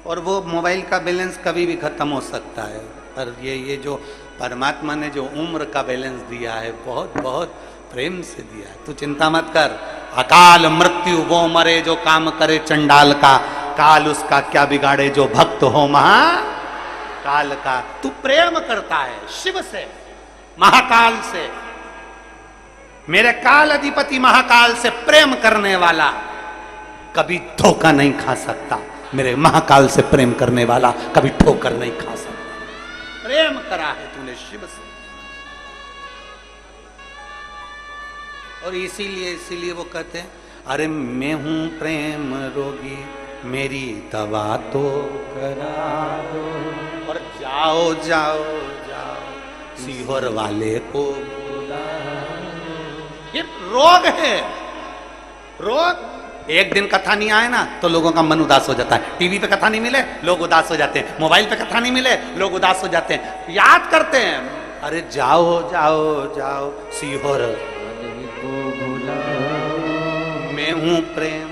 और वो मोबाइल का बैलेंस कभी भी खत्म हो सकता है। पर ये जो परमात्मा ने जो उम्र का बैलेंस दिया है, बहुत बहुत प्रेम से दिया है। तू चिंता मत कर। अकाल मृत्यु वो मरे जो काम करे चंडाल का, काल उसका क्या बिगाड़े जो भक्त हो महा काल का। तू प्रेम करता है शिव से, महाकाल से, मेरे काल अधिपति महाकाल से प्रेम करने वाला कभी धोखा नहीं खा सकता। मेरे महाकाल से प्रेम करने वाला कभी ठोकर नहीं खा सकता। प्रेम करा है तूने शिव से, और इसीलिए वो कहते हैं, अरे मैं हूं प्रेम रोगी मेरी दवा तो करा दो, और जाओ जाओ जाओ सीहोर वाले को बुला। ये रोग है, रोग। एक दिन कथा नहीं आए ना तो लोगों का मन उदास हो जाता है। टीवी पे कथा नहीं मिले लोग उदास हो जाते हैं, मोबाइल पे कथा नहीं मिले लोग उदास हो जाते हैं। याद करते हैं, अरे जाओ जाओ जाओ सीहोर को बुलाओ, मैं हूं प्रेम।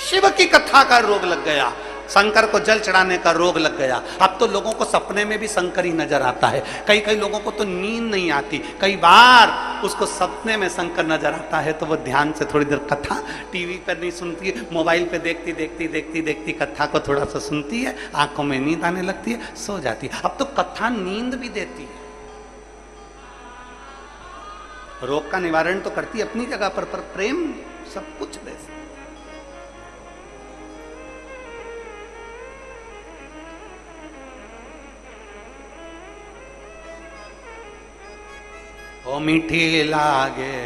शिव की कथा का रोग लग गया, शंकर को जल चढ़ाने का रोग लग गया। अब तो लोगों को सपने में भी शंकर ही नजर आता है। कई लोगों को तो नींद नहीं आती, कई बार उसको सपने में शंकर नजर आता है, तो वो ध्यान से थोड़ी देर कथा टीवी पर नहीं सुनती, मोबाइल पे देखती कथा को थोड़ा सा सुनती है, आंखों में नींद आने लगती है, सो जाती है। अब तो कथा नींद भी देती है। रोग का निवारण तो करती है अपनी जगह पर प्रेम सब कुछ दे। ओ मीठी लागे,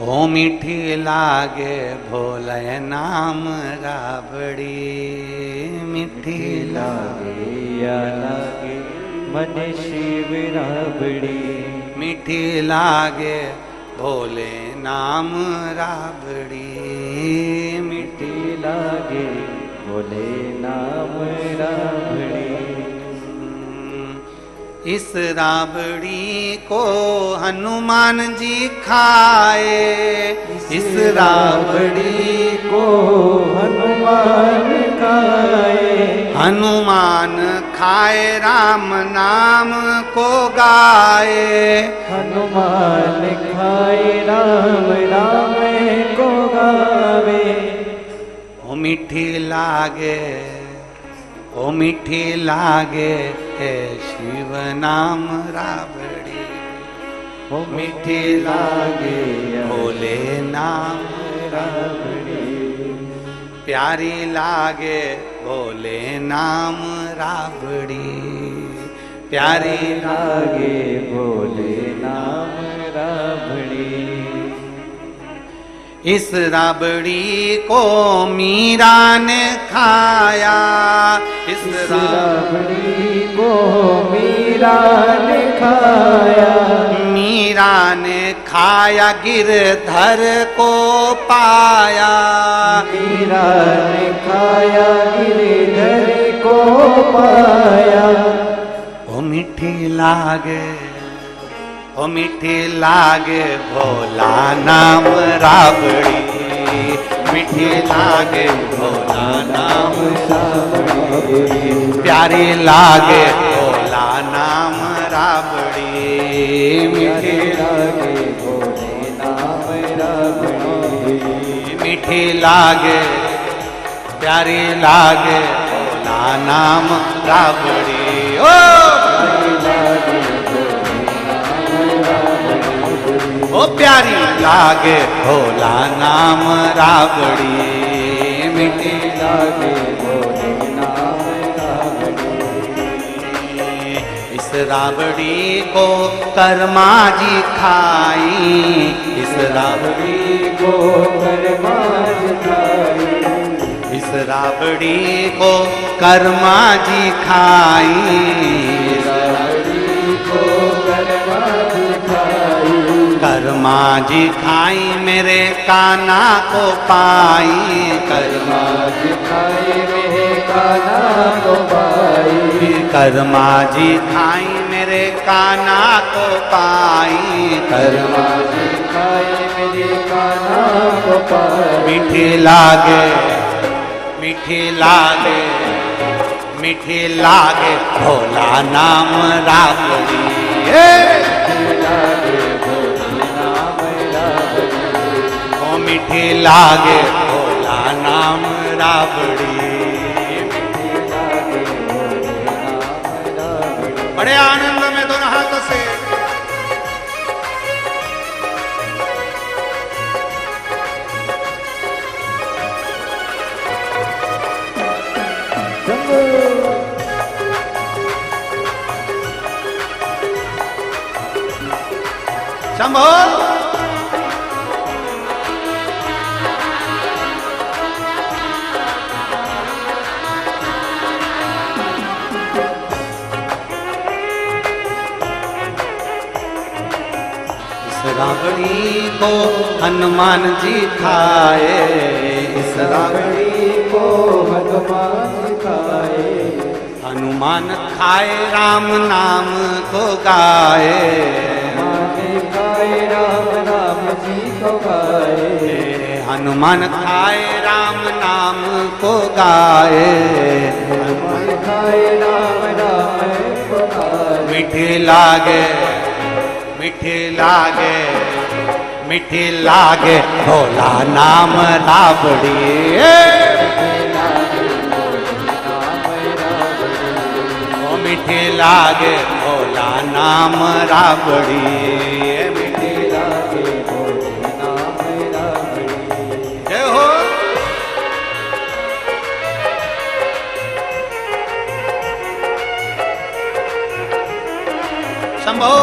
ओ मीठी लागे भोले नाम राबड़ी, मीठी लागे या लागे मन शिव राबड़ी, मीठी लागे भोले नाम राबड़ी, मीठी लागे भोले नाम राबड़ी। इस राबड़ी को हनुमान जी खाए, इस राबड़ी को हनुमान खाए, हनुमान खाए राम नाम को गाए, हनुमान खाए राम राम को गावे। ओ मीठी लागे, ओ मीठी लागे हे शिव नाम राबड़ी। ओ मीठी लागे भोले नाम राबड़ी। प्यारी लागे भोले नाम राबड़ी। प्यारी लागे भोले नाम राबड़ी। इस राबड़ी को मीरा ने खाया। इस राबड़ी को मीरा ने खाया। मीरा ने खाया गिरधर को पाया। मीरा ने खाया गिरधर को पाया। ओ मीठी लागे, ओ मीठी लागे भोला नाम राबड़ी। मीठी लागे भोला नाम राबड़ी। प्यारी लागे भोला नाम राबड़ी। मीठी लागे भोले नाम राबड़ी। मीठी लागे, प्यारी लागे भोला नाम राबड़ी। ओ ओ प्यारी लागे भोला नाम राबड़ी। मीठी लागे भोले नाम राबड़ी। इस राबड़ी को कर्मा जी खाई। इस राबड़ी को कर्मा जी खाई। इस राबड़ी को कर्मा जी खाई। राबड़ी को कर्मा जी खाई। कर्मा जी खाई मेरे कान्हा को पाई। कर्मा जी खाई मेरे कान्हा को पाई। कर्मा जी खाई मेरे कान्हा को पाई। कर्मा जी खाई मेरे कान्हा को पाई। मीठी लागे, मीठी लागे, मीठी लागे भोला नाम राबड़ी। ओ मीठी लागे भोला नाम राबड़ी। बड़े आनंद में दोनों हाथों से शंभो। इस राबड़ी को हनुमान जी खाए। इस राबड़ी को हनुमान खाए। हनुमान खाए राम नाम को गाए। खाए राम नाम जी को गाए। हनुमान खाए राम नाम को गाए। हनुमान खाए राम नाम को गाए। मीठी लागे, मीठी लागे, मीठी लागे भोला नाम राबड़ी। ओ मीठी लागे भोला नाम राबड़ी। मीठी लागे भोले नाम राबड़ी। जय हो। शंभो।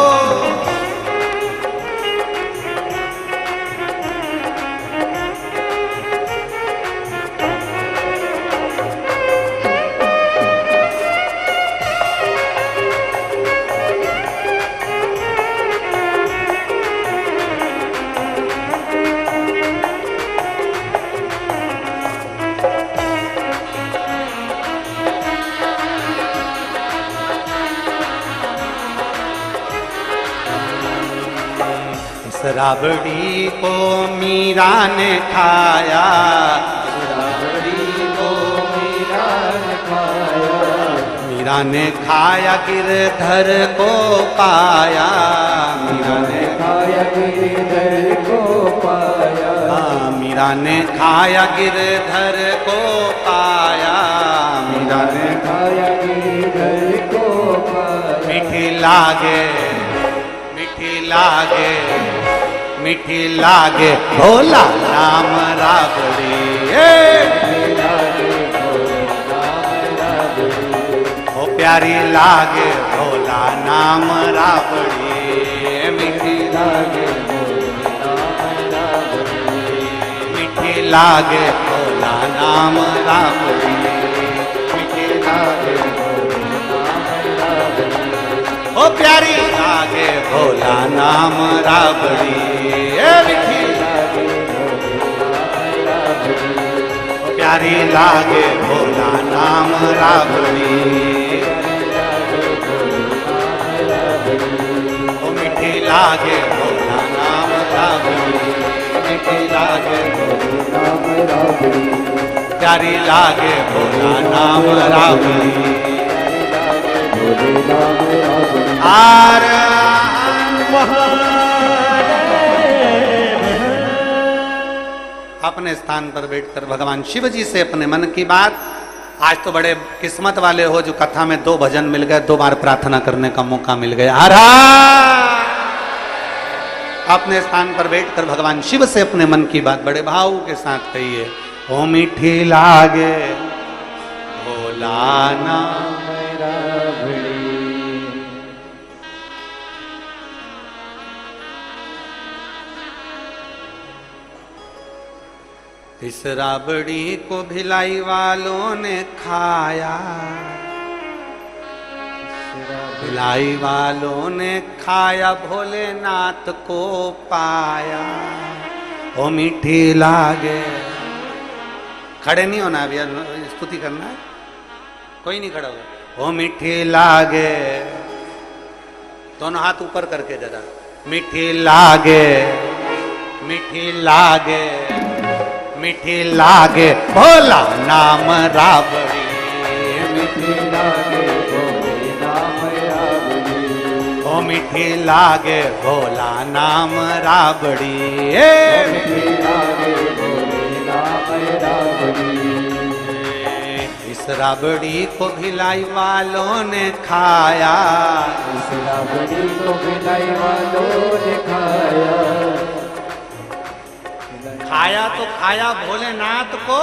राबड़ी को मीरा ने खाया। राबड़ी को मीरा ने खाया। मीरा ने खाया गिरधर को पाया। मीरा ने खाया गिरधर को पाया। मीरा मीरा ने खाया गिरधर को पाया, मीरा ने खाया गिरधर को पाया। मीठी लागे मीठी लागे मीठी लागे भोला नाम राबड़ी, ओ प्यारी लागे भोला नाम राबड़ी, मीठी लागे मीठी लागे भोला नाम राबड़ी, मीठी लागे ओ प्यारी लागे भोला नाम राबड़ी, मीठी ओ प्यारी लागे भोला नाम राबड़ी, ओ मीठी लागे भोला नाम राबड़ी, मीठी लागे नाम राबड़ी, प्यारी लागे भोला नाम राबड़ी, आर अपने स्थान पर बैठकर भगवान शिव जी से अपने मन की बात। आज तो बड़े किस्मत वाले हो जो कथा में 2 भजन मिल गए, 2 बार प्रार्थना करने का मौका मिल गया। अपने स्थान पर बैठकर भगवान शिव से अपने मन की बात बड़े भाव के साथ कहिए। ओ मीठी लागे भोला नाम राबड़ी, इस राबड़ी को भिलाई वालों ने खाया, भिलाई वालों ने खाया भोलेनाथ को पाया। ओ मीठी लागे, खड़े नहीं होना अभी, स्तुति करना है, कोई नहीं खड़ा होगा। ओ मीठी लागे, दोनों हाथ ऊपर करके जरा, मीठी लागे मीठी लागे मीठी लागे भोला नाम राबड़ी, मीठी लागे भोले नाम राबड़ी, ओ मीठी लागे भोला नाम राबड़ी, मीठी लागे भोले नाम राबड़ी। इस राबड़ी को भिलाई वालों ने खाया, इस राबड़ी को भिलाई वालों ने खाया, खाया तो खाया भोलेनाथ को